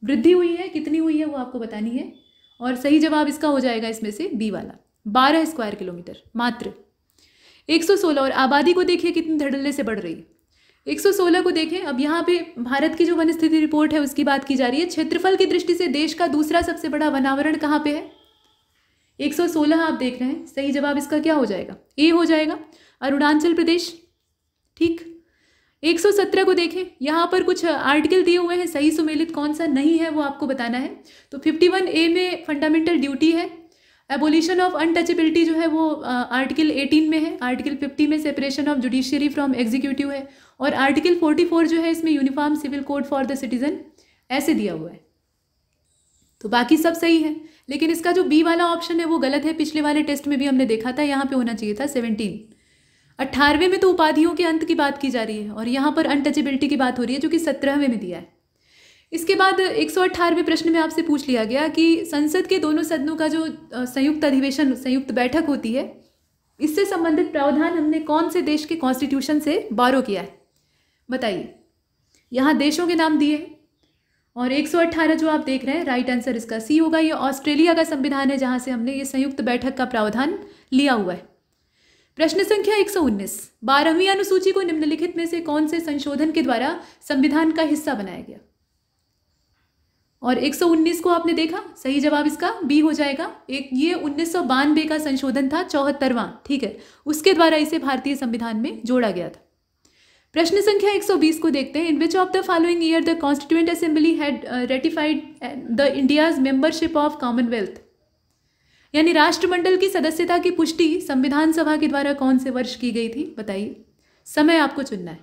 वृद्धि हुई है, कितनी हुई है वो आपको बतानी है। और सही जवाब इसका हो जाएगा इसमें से बी वाला, 12 स्क्वायर किलोमीटर मात्र। 116 और आबादी को देखिए कितनी धड़ल्ले से बढ़ रही है। 116 को देखें। अब यहाँ पे भारत की जो वन स्थिति रिपोर्ट है उसकी बात की जा रही है। क्षेत्रफल की दृष्टि से देश का दूसरा सबसे बड़ा वनावरण कहाँ पे है? 116 आप देख रहे हैं। सही जवाब इसका क्या हो जाएगा? ए हो जाएगा, अरुणाचल प्रदेश। ठीक। 117 को देखें। यहाँ पर कुछ आर्टिकल दिए हुए हैं, सही सुमेलित कौन सा नहीं है वो आपको बताना है। तो 51A में फंडामेंटल ड्यूटी है, एबोलिशन ऑफ अनटचेबिलिटी जो है वो आर्टिकल 18 में है, आर्टिकल 50 में separation of judiciary from executive है, और आर्टिकल 44 जो है इसमें uniform civil code for the citizen ऐसे दिया हुआ है। तो बाकी सब सही है, लेकिन इसका जो बी वाला ऑप्शन है वो गलत है। पिछले वाले टेस्ट में भी हमने देखा था, यहाँ पे होना चाहिए था 17। 18वें में तो उपाधियों के अंत की बात की जा रही है और यहाँ पर अनटचेबिलिटी की बात हो रही है, जो कि 17वें में दिया है। इसके बाद 118वें प्रश्न में आपसे पूछ लिया गया कि संसद के दोनों सदनों का जो संयुक्त अधिवेशन, संयुक्त बैठक होती है, इससे संबंधित प्रावधान हमने कौन से देश के कॉन्स्टिट्यूशन से बारो किया है? बताइए। यहाँ देशों के नाम दिए हैं और 118 जो आप देख रहे हैं, राइट आंसर इसका सी होगा। ये ऑस्ट्रेलिया का संविधान है जहाँ से हमने ये संयुक्त बैठक का प्रावधान लिया हुआ है। प्रश्न संख्या 119, 12वीं अनुसूची को निम्नलिखित में से कौन से संशोधन के द्वारा संविधान का हिस्सा बनाया गया? और 119 को आपने देखा, सही जवाब इसका बी हो जाएगा। एक ये 1992 का संशोधन था, 74वां, ठीक है, उसके द्वारा इसे भारतीय संविधान में जोड़ा गया था। प्रश्न संख्या 120 को देखते हैं। In which of the following year the constituent assembly had ratified the India's membership of Commonwealth, यानी राष्ट्रमंडल की सदस्यता की पुष्टि संविधान सभा के द्वारा कौन से वर्ष की गई थी? बताइए। समय आपको चुनना है।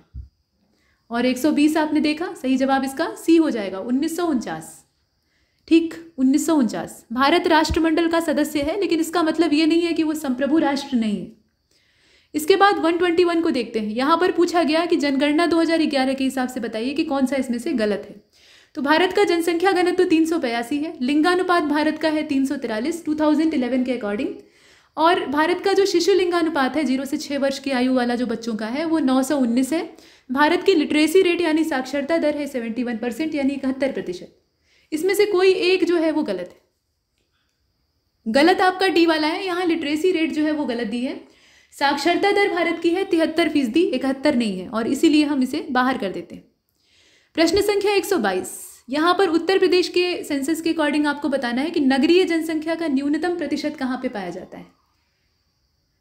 और 120 आपने देखा, सही जवाब इसका सी हो जाएगा, 1949। ठीक, 1949। भारत राष्ट्रमंडल का सदस्य है, लेकिन इसका मतलब ये नहीं है कि वो संप्रभु राष्ट्र नहीं है। इसके बाद 121 को देखते हैं। यहाँ पर पूछा गया कि जनगणना 2011 के हिसाब से बताइए कि कौन सा इसमें से गलत है। तो भारत का जनसंख्या घनत्व 382 है, लिंगानुपात भारत का है 343 2011 के अकॉर्डिंग, और भारत का जो शिशु लिंगानुपात है 0 से 6 वर्ष की आयु वाला जो बच्चों का है वो 919 है। भारत की लिटरेसी रेट यानी साक्षरता दर है 71% यानी 71%। इसमें से कोई एक जो है वो गलत है। गलत आपका डी वाला है। यहाँ लिटरेसी रेट जो है वो गलत दी है। साक्षरता दर भारत की है 73%, 71 नहीं है, और इसीलिए हम इसे बाहर कर देते हैं। प्रश्न संख्या 122, यहाँ पर उत्तर प्रदेश के सेंसस के अकॉर्डिंग आपको बताना है कि नगरीय जनसंख्या का न्यूनतम प्रतिशत कहाँ पे पाया जाता है।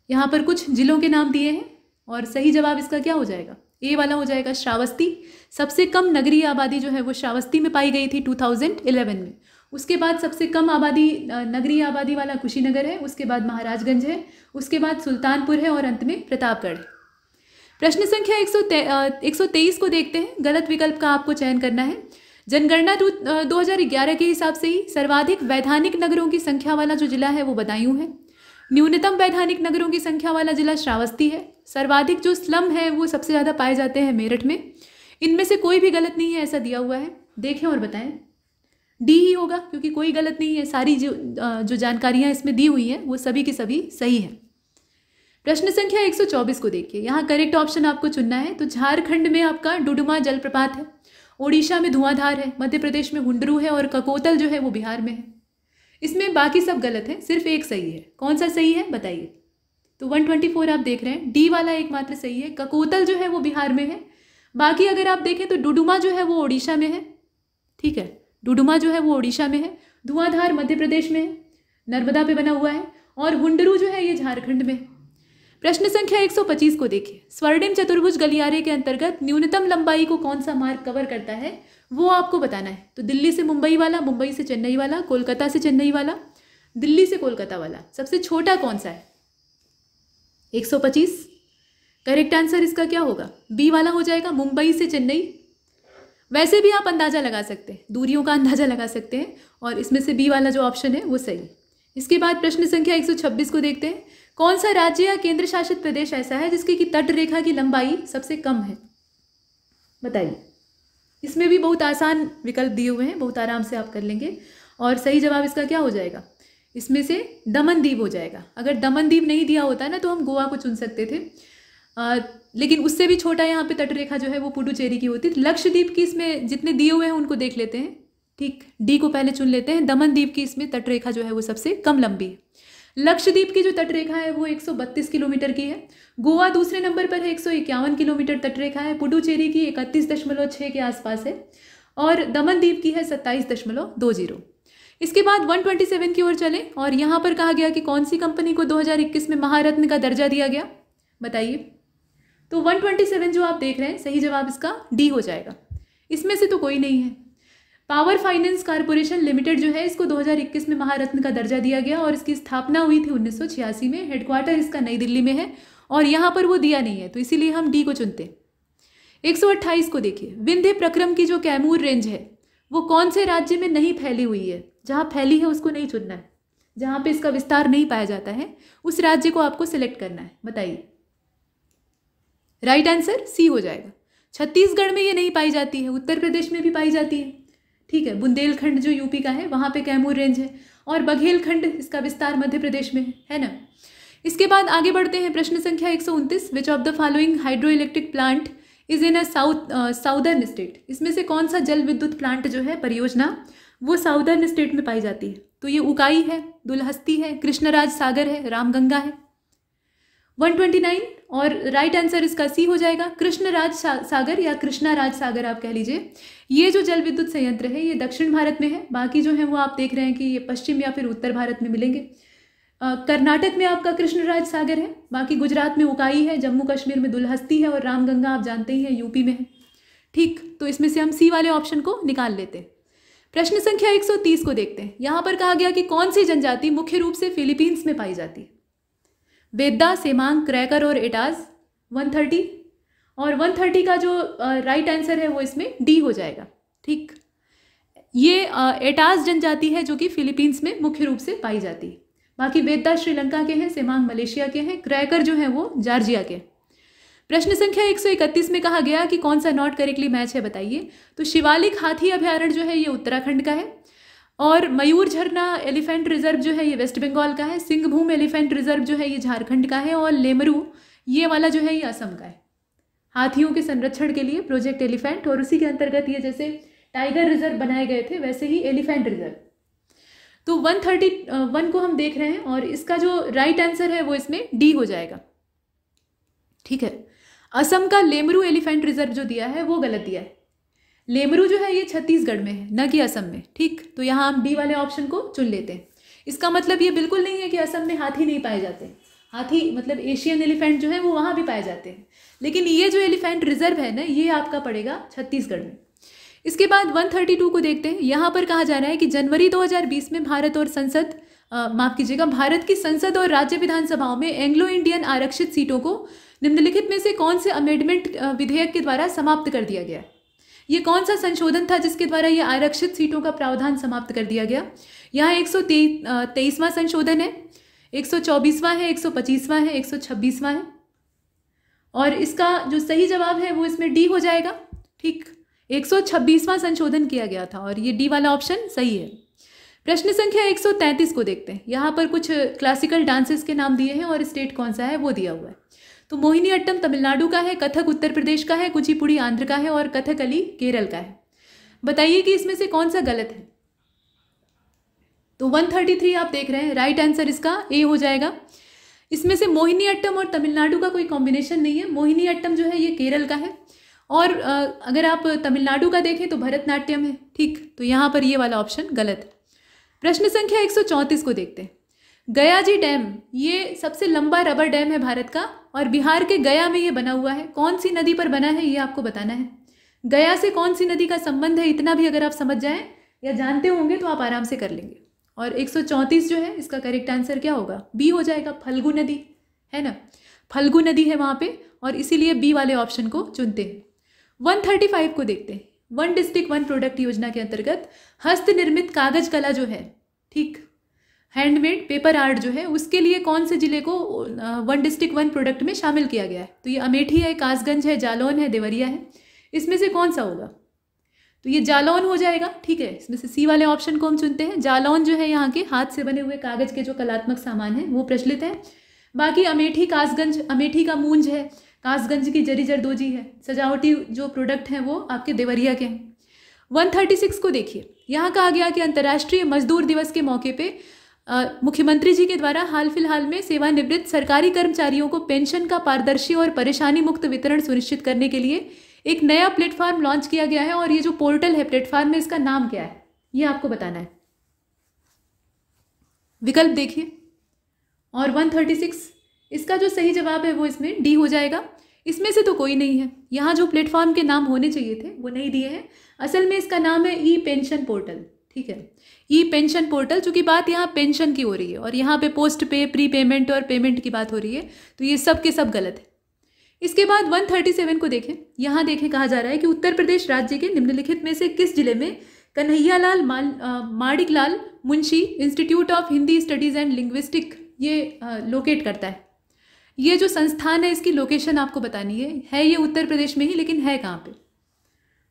यहाँ पर कुछ जिलों के नाम दिए हैं और सही जवाब इसका क्या हो जाएगा? ए वाला हो जाएगा, श्रावस्ती। सबसे कम नगरीय आबादी जो है वो श्रावस्ती में पाई गई थी 2011 में। उसके बाद सबसे कम आबादी नगरीय आबादी वाला कुशीनगर है, उसके बाद महाराजगंज है, उसके बाद सुल्तानपुर है और अंत में प्रतापगढ़ है। प्रश्न संख्या 123 को देखते हैं। गलत विकल्प का आपको चयन करना है। जनगणना 2011 के हिसाब से ही सर्वाधिक वैधानिक नगरों की संख्या वाला जो जिला है वो बदायूं है। न्यूनतम वैधानिक नगरों की संख्या वाला जिला श्रावस्ती है। सर्वाधिक जो स्लम है वो सबसे ज़्यादा पाए जाते हैं मेरठ में। इनमें से कोई भी गलत नहीं है, ऐसा दिया हुआ है। देखें और बताएं। डी ही होगा, क्योंकि कोई गलत नहीं है। सारी जो जानकारियाँ इसमें दी हुई हैं वो सभी की सभी सही हैं। प्रश्न संख्या 124 को देखिए। यहाँ करेक्ट ऑप्शन आपको चुनना है। तो झारखंड में आपका डुडुमा जलप्रपात है ओडिशा में धुआंधार है, मध्य प्रदेश में हुंडरू है और ककोतल जो है वो बिहार में है। इसमें बाकी सब गलत है, सिर्फ एक सही है। कौन सा सही है बताइए? तो 124 आप देख रहे हैं, डी वाला एकमात्र सही है। ककोतल जो है वो बिहार में है। बाकी अगर आप देखें तो डुडुमा जो है वो ओडिशा में है, ठीक है, डुडुमा जो है वो ओडिशा में है। धुआंधार मध्य प्रदेश में है, नर्मदा पे बना हुआ है। और हुंडरू जो है ये झारखंड में है। प्रश्न संख्या 125 को देखिए, स्वर्णिम चतुर्भुज गलियारे के अंतर्गत न्यूनतम लंबाई को कौन सा मार्ग कवर करता है वो आपको बताना है। तो दिल्ली से मुंबई वाला, मुंबई से चेन्नई वाला, कोलकाता से चेन्नई वाला, दिल्ली से कोलकाता वाला, सबसे छोटा कौन सा है? 125। करेक्ट आंसर इसका क्या होगा? बी वाला हो जाएगा, मुंबई से चेन्नई। वैसे भी आप अंदाजा लगा सकते हैं, दूरियों का अंदाजा लगा सकते हैं, और इसमें से बी वाला जो ऑप्शन है वो सही। इसके बाद प्रश्न संख्या 126 को देखते हैं, कौन सा राज्य या केंद्र शासित प्रदेश ऐसा है जिसकी की तट रेखा की लंबाई सबसे कम है? बताइए। इसमें भी बहुत आसान विकल्प दिए हुए हैं, बहुत आराम से आप कर लेंगे। और सही जवाब इसका क्या हो जाएगा? इसमें से दमन दीव हो जाएगा। अगर दमन दीव नहीं दिया होता ना तो हम गोवा को चुन सकते थे, लेकिन उससे भी छोटा यहाँ पे तटरेखा जो है वो पुडुचेरी की होती। लक्षद्वीप की इसमें जितने दिए हुए हैं उनको देख लेते हैं, ठीक, डी को पहले चुन लेते हैं। दमन द्वीप की इसमें तटरेखा जो है वो सबसे कम लंबी है। लक्षद्वीप की जो तटरेखा है वो 132 किलोमीटर की है। गोवा दूसरे नंबर पर है, 151 किलोमीटर तटरेखा है। पुडुचेरी की 31.6 के आसपास है और दमन द्वीप की है 27.20। इसके बाद 127 की ओर चलें और यहाँ पर कहा गया कि कौन सी कंपनी को 2021 में महारत्न का दर्जा दिया गया, बताइए। तो 127 जो आप देख रहे हैं, सही जवाब इसका डी हो जाएगा। इसमें से तो कोई नहीं है। पावर फाइनेंस कॉर्पोरेशन लिमिटेड जो है इसको 2021 में महारत्न का दर्जा दिया गया और इसकी स्थापना हुई थी 1986 में। हेडक्वार्टर इसका नई दिल्ली में है और यहाँ पर वो दिया नहीं है, तो इसीलिए हम डी को चुनते हैं। 128 को देखिए, विंध्य प्रक्रम की जो कैमूर रेंज है वो कौन से राज्य में नहीं फैली हुई है? जहाँ फैली है उसको नहीं चुनना है, जहाँ पे इसका विस्तार नहीं पाया जाता है उस राज्य को आपको सिलेक्ट करना है, बताइए। राइट आंसर सी हो जाएगा। छत्तीसगढ़ में ये नहीं पाई जाती है, उत्तर प्रदेश में भी पाई जाती है, ठीक है। बुंदेलखंड जो यूपी का है वहाँ पे कैमूर रेंज है और बघेलखंड इसका विस्तार मध्य प्रदेश में है ना। इसके बाद आगे बढ़ते हैं, प्रश्न संख्या 129, विच of the following hydro electric plant is in a southern state? इसमें से कौन सा जल विद्युत प्लांट जो है, परियोजना, वो साउदर्न स्टेट में पाई जाती है? तो ये उकाई है, दुलहस्ती है, कृष्णराज सागर है, रामगंगा है। 129 और राइट आंसर इसका सी हो जाएगा, कृष्णराज सागर या कृष्णाराज सागर आप कह लीजिए। ये जो जल विद्युत संयंत्र है ये दक्षिण भारत में है, बाकी जो है वो आप देख रहे हैं कि ये पश्चिम या फिर उत्तर भारत में मिलेंगे। कर्नाटक में आपका कृष्णराज सागर है, बाकी गुजरात में उकाई है, जम्मू कश्मीर में दुलहस्ती है और रामगंगा आप जानते ही हैं यूपी में है, ठीक। तो इसमें से हम सी वाले ऑप्शन को निकाल लेते हैं। प्रश्न संख्या 130 को देखते हैं। यहाँ पर कहा गया कि कौन सी जनजाति मुख्य रूप से फिलीपींस में पाई जाती है? बेद्दा, सेमांग, क्रैकर और एटाज। 130 और 130 का जो राइट आंसर है वो इसमें डी हो जाएगा, ठीक। ये एटाज जनजाति है जो कि फिलीपींस में मुख्य रूप से पाई जाती है। बाकी बेद्दा श्रीलंका के हैं, सेमांग मलेशिया के हैं, क्रैकर जो हैं वो जॉर्जिया के। प्रश्न संख्या 131 में कहा गया कि कौन सा नॉट करेक्टली मैच है, बताइए। तो शिवालिक हाथी अभ्यारण्य जो है ये उत्तराखंड का है और मयूर झरना एलिफेंट रिजर्व जो है ये वेस्ट बंगाल का है। सिंहभूम एलिफेंट रिजर्व जो है ये झारखंड का है और लेमरू ये वाला जो है ये असम का है। हाथियों के संरक्षण के लिए प्रोजेक्ट एलिफेंट, और उसी के अंतर्गत ये जैसे टाइगर रिजर्व बनाए गए थे वैसे ही एलिफेंट रिजर्व। तो 131 को हम देख रहे हैं और इसका जो राइट आंसर है वो इसमें डी हो जाएगा, ठीक है। असम का लेमरू एलिफेंट रिजर्व जो दिया है वो गलत दिया है। लेमरू जो है ये छत्तीसगढ़ में है, न कि असम में, ठीक। तो यहाँ हम डी वाले ऑप्शन को चुन लेते हैं। इसका मतलब ये बिल्कुल नहीं है कि असम में हाथी नहीं पाए जाते। हाथी मतलब एशियन एलिफेंट जो है वो वहाँ भी पाए जाते हैं, लेकिन ये जो एलिफेंट रिजर्व है ना ये आपका पड़ेगा छत्तीसगढ़ में। इसके बाद 132 को देखते हैं। यहाँ पर कहा जा रहा है कि जनवरी 2020 में भारत की संसद और राज्य विधानसभाओं में एंग्लो इंडियन आरक्षित सीटों को निम्नलिखित में से कौन से अमेंडमेंट विधेयक के द्वारा समाप्त कर दिया गया? ये कौन सा संशोधन था जिसके द्वारा ये आरक्षित सीटों का प्रावधान समाप्त कर दिया गया? यहाँ 123वां संशोधन है, 124वां है, 125वां है, 126वां है और इसका जो सही जवाब है वो इसमें डी हो जाएगा, ठीक। 126वां संशोधन किया गया था और ये डी वाला ऑप्शन सही है। प्रश्न संख्या 133 को देखते हैं। यहाँ पर कुछ क्लासिकल डांसेस के नाम दिए हैं और स्टेट कौन सा है वो दिया हुआ है। तो मोहिनी अट्टम तमिलनाडु का है, कथक उत्तर प्रदेश का है, कुचिपुड़ी आंध्र का है और कथकली केरल का है। बताइए कि इसमें से कौन सा गलत है। तो 133 आप देख रहे हैं, राइट आंसर इसका ए हो जाएगा। इसमें से मोहिनी अट्टम और तमिलनाडु का कोई कॉम्बिनेशन नहीं है। मोहिनी अट्टम जो है ये केरल का है, और अगर आप तमिलनाडु का देखें तो भरतनाट्यम है। ठीक, तो यहाँ पर ये वाला ऑप्शन गलत है। प्रश्न संख्या 134 को देखते हैं। गया जी डैम ये सबसे लंबा रबर डैम है भारत का, और बिहार के गया में ये बना हुआ है। कौन सी नदी पर बना है ये आपको बताना है। गया से कौन सी नदी का संबंध है, इतना भी अगर आप समझ जाएं या जानते होंगे तो आप आराम से कर लेंगे। और 134 जो है इसका करेक्ट आंसर क्या होगा, बी हो जाएगा, फल्गु नदी है ना, फल्गु नदी है वहाँ पे, और इसीलिए बी वाले ऑप्शन को चुनते हैं। 135 को देखते हैं। वन डिस्ट्रिक्ट वन प्रोडक्ट योजना के अंतर्गत हस्त निर्मित कागज कला जो है, ठीक, हैंडमेड पेपर आर्ट जो है, उसके लिए कौन से जिले को वन डिस्ट्रिक्ट वन प्रोडक्ट में शामिल किया गया है। तो ये अमेठी है, कासगंज है, जालौन है, देवरिया है। इसमें से कौन सा होगा, तो ये जालौन हो जाएगा। ठीक है, इसमें से सी वाले ऑप्शन को हम चुनते हैं। जालौन जो है यहाँ के हाथ से बने हुए कागज के जो कलात्मक सामान है वो प्रचलित है। बाकी अमेठी, कासगंज, अमेठी का मूंज है, कासगंज की जरी जरदोजी है, सजावटी जो प्रोडक्ट हैं वो आपके देवरिया के हैं। 136 को देखिए, यहाँ कहा गया कि अंतर्राष्ट्रीय मजदूर दिवस के मौके पे मुख्यमंत्री जी के द्वारा हाल फिलहाल में सेवानिवृत्त सरकारी कर्मचारियों को पेंशन का पारदर्शी और परेशानी मुक्त वितरण सुनिश्चित करने के लिए एक नया प्लेटफॉर्म लॉन्च किया गया है। और ये जो पोर्टल है प्लेटफॉर्म में, इसका नाम क्या है ये आपको बताना है। विकल्प देखिए। और 136 इसका जो सही जवाब है वो इसमें डी हो जाएगा। इसमें से तो कोई नहीं है, यहाँ जो प्लेटफॉर्म के नाम होने चाहिए थे वो नहीं दिए हैं। असल में इसका नाम है ई पेंशन पोर्टल। ठीक है, ई पेंशन पोर्टल, चूंकि बात यहाँ पेंशन की हो रही है और यहाँ पे पोस्ट पे, प्री पेमेंट और पेमेंट की बात हो रही है, तो ये सब के सब गलत है। इसके बाद 137 को देखें। यहाँ देखें, कहा जा रहा है कि उत्तर प्रदेश राज्य के निम्नलिखित में से किस जिले में Kanhaiyalal Maniklal Munshi institute of Hindi studies and linguistic ये लोकेट करता है। ये जो संस्थान है इसकी लोकेशन आपको बतानी है ये उत्तर प्रदेश में ही, लेकिन है कहाँ पे।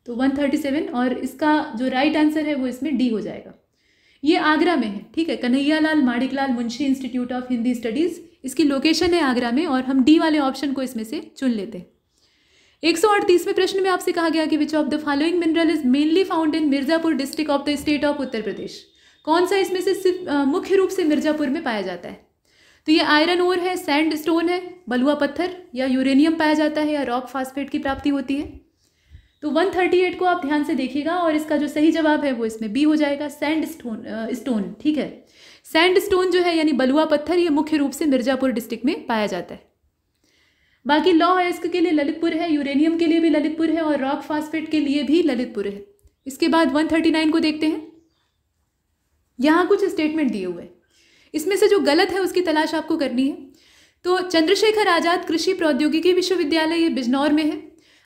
तो 137 और इसका जो राइट आंसर है वो इसमें डी हो जाएगा। ये आगरा में है। ठीक है, Kanhaiyalal Maniklal Munshi institute of Hindi studies, इसकी लोकेशन है आगरा में, और हम डी वाले ऑप्शन को इसमें से चुन लेते हैं। 138वें प्रश्न में आपसे कहा गया कि which of the following mineral is mainly found in Mirzapur district of the state of Uttar Pradesh. कौन सा इसमें से सिर्फ मुख्य रूप से मिर्जापुर में पाया जाता है। तो ये आयरन ओर है, सैंड स्टोन है, बलुआ पत्थर या यूरेनियम पाया जाता है, या रॉक फास्फेट की प्राप्ति होती है। तो 138 को आप ध्यान से देखिएगा, और इसका जो सही जवाब है वो इसमें बी हो जाएगा, सैंड स्टोन। ठीक है, सैंड स्टोन जो है यानी बलुआ पत्थर, ये मुख्य रूप से मिर्जापुर डिस्ट्रिक्ट में पाया जाता है। बाकी लौह अयस्क के लिए ललितपुर है, यूरेनियम के लिए भी ललितपुर है, और रॉक फास्फेट के लिए भी ललितपुर है। इसके बाद 139 को देखते हैं। यहाँ कुछ स्टेटमेंट दिए हुए हैं, इसमें से जो गलत है उसकी तलाश आपको करनी है। तो चंद्रशेखर आजाद कृषि प्रौद्योगिकी विश्वविद्यालय ये बिजनौर में है,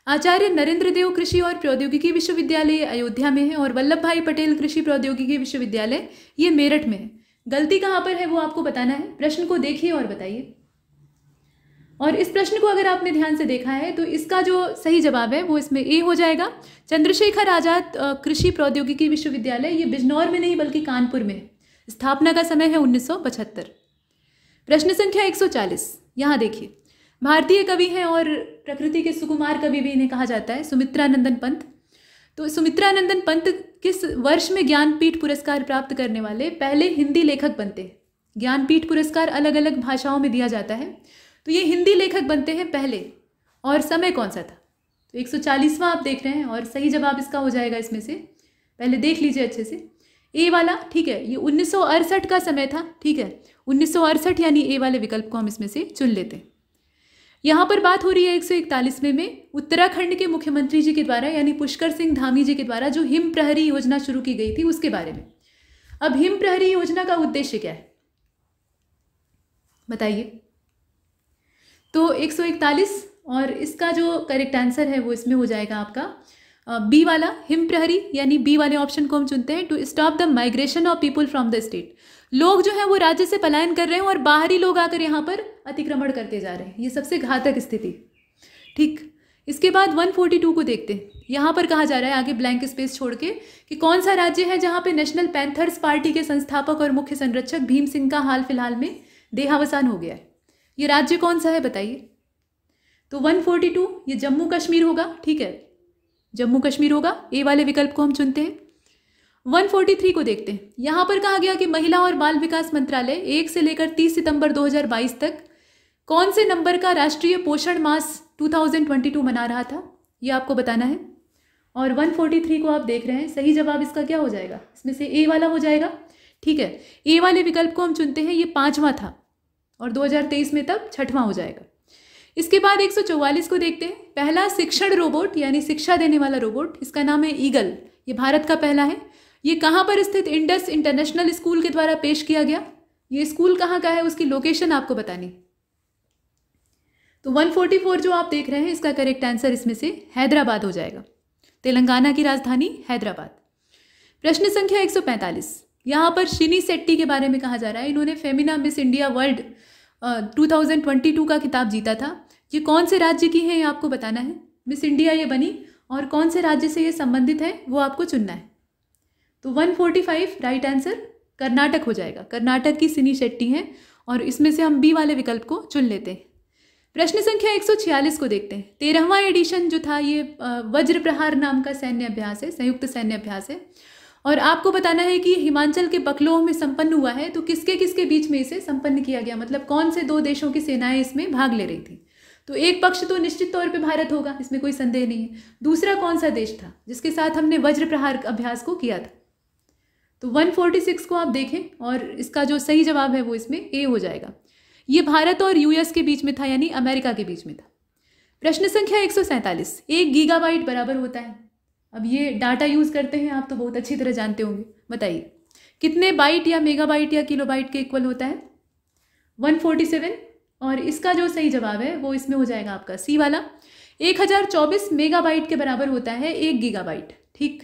आचार्य नरेंद्र देव कृषि और प्रौद्योगिकी विश्वविद्यालय ये अयोध्या में है, और वल्लभ भाई पटेल कृषि प्रौद्योगिकी विश्वविद्यालय ये मेरठ में है। गलती कहाँ पर है वो आपको बताना है। प्रश्न को देखिए और बताइए। और इस प्रश्न को अगर आपने ध्यान से देखा है तो इसका जो सही जवाब है वो इसमें ए हो जाएगा। चंद्रशेखर आजाद कृषि प्रौद्योगिकी विश्वविद्यालय ये बिजनौर में नहीं बल्कि कानपुर में है। स्थापना का समय है 1975। प्रश्न संख्या 140। यहाँ देखिए, भारतीय कवि हैं और प्रकृति के सुकुमार कवि भी इन्हें कहा जाता है, सुमित्रानंदन पंत। तो सुमित्रानंदन पंत किस वर्ष में ज्ञानपीठ पुरस्कार प्राप्त करने वाले पहले हिंदी लेखक बनते हैं। ज्ञानपीठ पुरस्कार अलग अलग भाषाओं में दिया जाता है, तो ये हिंदी लेखक बनते हैं पहले, और समय कौन सा था। तो 140वां आप देख रहे हैं, और सही जवाब इसका हो जाएगा इसमें से, पहले देख लीजिए अच्छे से, ए वाला। ठीक है, ये 1968 का समय था। ठीक है, 1968 यानी ए वाले विकल्प को हम इसमें से चुन लेते हैं। यहाँ पर बात हो रही है 141वें में उत्तराखंड के मुख्यमंत्री जी के द्वारा यानी पुष्कर सिंह धामी जी के द्वारा जो हिम प्रहरी योजना शुरू की गई थी उसके बारे में। अब हिम प्रहरी योजना का उद्देश्य क्या है बताइए। तो 141 और इसका जो करेक्ट आंसर है वो इसमें हो जाएगा आपका बी वाला, हिम प्रहरी यानी बी वाले ऑप्शन को हम चुनते हैं। To stop the migration of people from the state. लोग जो है वो राज्य से पलायन कर रहे हैं और बाहरी लोग आकर यहाँ पर अतिक्रमण करते जा रहे हैं, ये सबसे घातक स्थिति। ठीक, इसके बाद 142 को देखते हैं। यहाँ पर कहा जा रहा है आगे ब्लैंक स्पेस छोड़ के कि कौन सा राज्य है जहाँ पे नेशनल पैंथर्स पार्टी के संस्थापक और मुख्य संरक्षक भीम सिंह का हाल फिलहाल में देहावसान हो गया है। ये राज्य कौन सा है बताइए। तो 142 ये जम्मू कश्मीर होगा। ठीक है, जम्मू कश्मीर होगा, ए वाले विकल्प को हम चुनते हैं। 143 को देखते हैं। यहाँ पर कहा गया कि महिला और बाल विकास मंत्रालय 1 से लेकर 30 सितंबर 2022 तक कौन से नंबर का राष्ट्रीय पोषण मास 2022 मना रहा था, ये आपको बताना है। और 143 को आप देख रहे हैं, सही जवाब इसका क्या हो जाएगा, इसमें से ए वाला हो जाएगा। ठीक है, ए वाले विकल्प को हम चुनते हैं, ये 5वां था और 2023 में तब 6वां हो जाएगा। इसके बाद 144 को देखते हैं। पहला शिक्षण रोबोट यानी शिक्षा देने वाला रोबोट, इसका नाम है ईगल, ये भारत का पहला है। ये कहाँ पर स्थित इंडस इंटरनेशनल स्कूल के द्वारा पेश किया गया, ये स्कूल कहाँ का है, उसकी लोकेशन आपको बतानी। तो 144 जो आप देख रहे हैं, इसका करेक्ट आंसर इसमें से हैदराबाद हो जाएगा, तेलंगाना की राजधानी हैदराबाद। प्रश्न संख्या 145, यहाँ पर शिनी शेट्टी के बारे में कहा जा रहा है। इन्होंने फेमिना मिस इंडिया वर्ल्ड 2022 का खिताब जीता था। ये कौन से राज्य की है, ये आपको बताना है। मिस इंडिया ये बनी और कौन से राज्य से ये संबंधित है वो आपको चुनना है। तो 145 राइट आंसर कर्नाटक हो जाएगा, कर्नाटक की शिनी शेट्टी हैं और इसमें से हम बी वाले विकल्प को चुन लेते हैं। प्रश्न संख्या 146 को देखते हैं। 13वां एडिशन जो था ये वज्र प्रहार नाम का सैन्य अभ्यास है, संयुक्त सैन्य अभ्यास है और आपको बताना है कि हिमाचल के बकलोह में संपन्न हुआ है। तो किसके किसके बीच में इसे संपन्न किया गया, मतलब कौन से 2 देशों की सेनाएं इसमें भाग ले रही थी। तो एक पक्ष तो निश्चित तौर पे भारत होगा, इसमें कोई संदेह नहीं है। दूसरा कौन सा देश था जिसके साथ हमने वज्र प्रहार अभ्यास को किया था। तो 146 को आप देखें और इसका जो सही जवाब है वो इसमें ए हो जाएगा। ये भारत और यूएस के बीच में था, यानी अमेरिका के बीच में था। प्रश्न संख्या 147, 1 गीगाबाइट बराबर होता है। अब ये डाटा यूज़ करते हैं आप तो बहुत अच्छी तरह जानते होंगे, बताइए कितने बाइट या मेगाबाइट या किलोबाइट के इक्वल होता है। 147 और इसका जो सही जवाब है वो इसमें हो जाएगा आपका सी वाला। 1024 मेगाबाइट के बराबर होता है 1 गीगाबाइट। ठीक,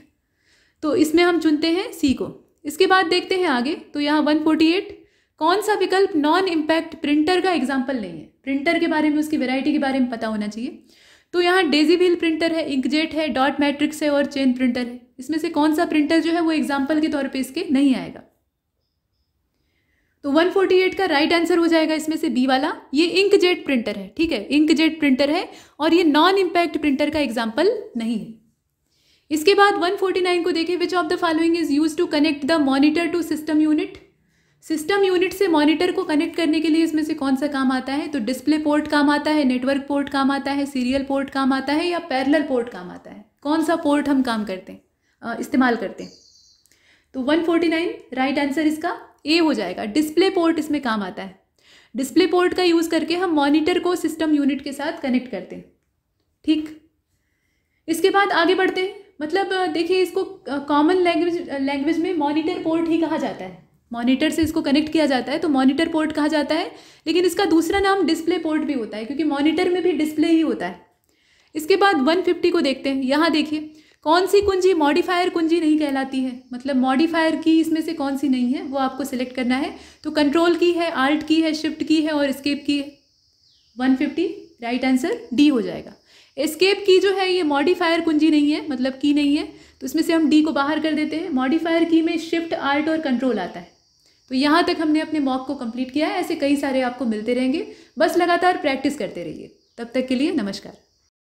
तो इसमें हम चुनते हैं सी को। इसके बाद देखते हैं आगे। तो यहाँ 148, कौन सा विकल्प नॉन इम्पैक्ट प्रिंटर का एग्जाम्पल नहीं है। प्रिंटर के बारे में, उसकी वैरायटी के बारे में पता होना चाहिए। तो यहाँ डेजीव्हील प्रिंटर है, इंकजेट है, डॉट मैट्रिक्स है और चेन प्रिंटर है। इसमें से कौन सा प्रिंटर जो है वो एग्जाम्पल के तौर पे इसके नहीं आएगा। तो 148 का राइट आंसर हो जाएगा इसमें से बी वाला। ये इंकजेट प्रिंटर है, ठीक है, इंकजेट प्रिंटर है और ये नॉन इम्पैक्ट प्रिंटर का एग्जाम्पल नहीं है। इसके बाद 149 को देखें। Which of the following is use to connect the monitor to system unit. System unit से मॉनिटर को कनेक्ट करने के लिए इसमें से कौन सा काम आता है। तो डिस्प्ले पोर्ट काम आता है, नेटवर्क पोर्ट काम आता है, सीरियल पोर्ट काम आता है या पैरेलल पोर्ट काम आता है। कौन सा पोर्ट हम काम करते हैं, इस्तेमाल करते हैं। तो 149 राइट आंसर इसका ए हो जाएगा। डिस्प्ले पोर्ट इसमें काम आता है। डिस्प्ले पोर्ट का यूज़ करके हम मॉनिटर को सिस्टम यूनिट के साथ कनेक्ट करते हैं। ठीक, इसके बाद आगे बढ़ते हैं। मतलब देखिए, इसको कॉमन लैंग्वेज में मॉनिटर पोर्ट ही कहा जाता है। मॉनिटर से इसको कनेक्ट किया जाता है तो मॉनिटर पोर्ट कहा जाता है, लेकिन इसका दूसरा नाम डिस्प्ले पोर्ट भी होता है क्योंकि मॉनिटर में भी डिस्प्ले ही होता है। इसके बाद 150 को देखते हैं। यहाँ देखिए, कौन सी कुंजी मॉडिफायर कुंजी नहीं कहलाती है, मतलब मॉडिफायर की इसमें से कौन सी नहीं है वो आपको सिलेक्ट करना है। तो कंट्रोल की है, आल्ट की है, शिफ्ट की है और एस्केप की है। 150 राइट आंसर डी हो जाएगा। एस्केप की जो है ये मॉडिफायर कुंजी नहीं है, मतलब की नहीं है, तो इसमें से हम डी को बाहर कर देते हैं। मॉडिफायर की में शिफ्ट, आल्ट और कंट्रोल आता है। तो यहाँ तक हमने अपने मॉक को कंप्लीट किया है। ऐसे कई सारे आपको मिलते रहेंगे, बस लगातार प्रैक्टिस करते रहिए। तब तक के लिए नमस्कार।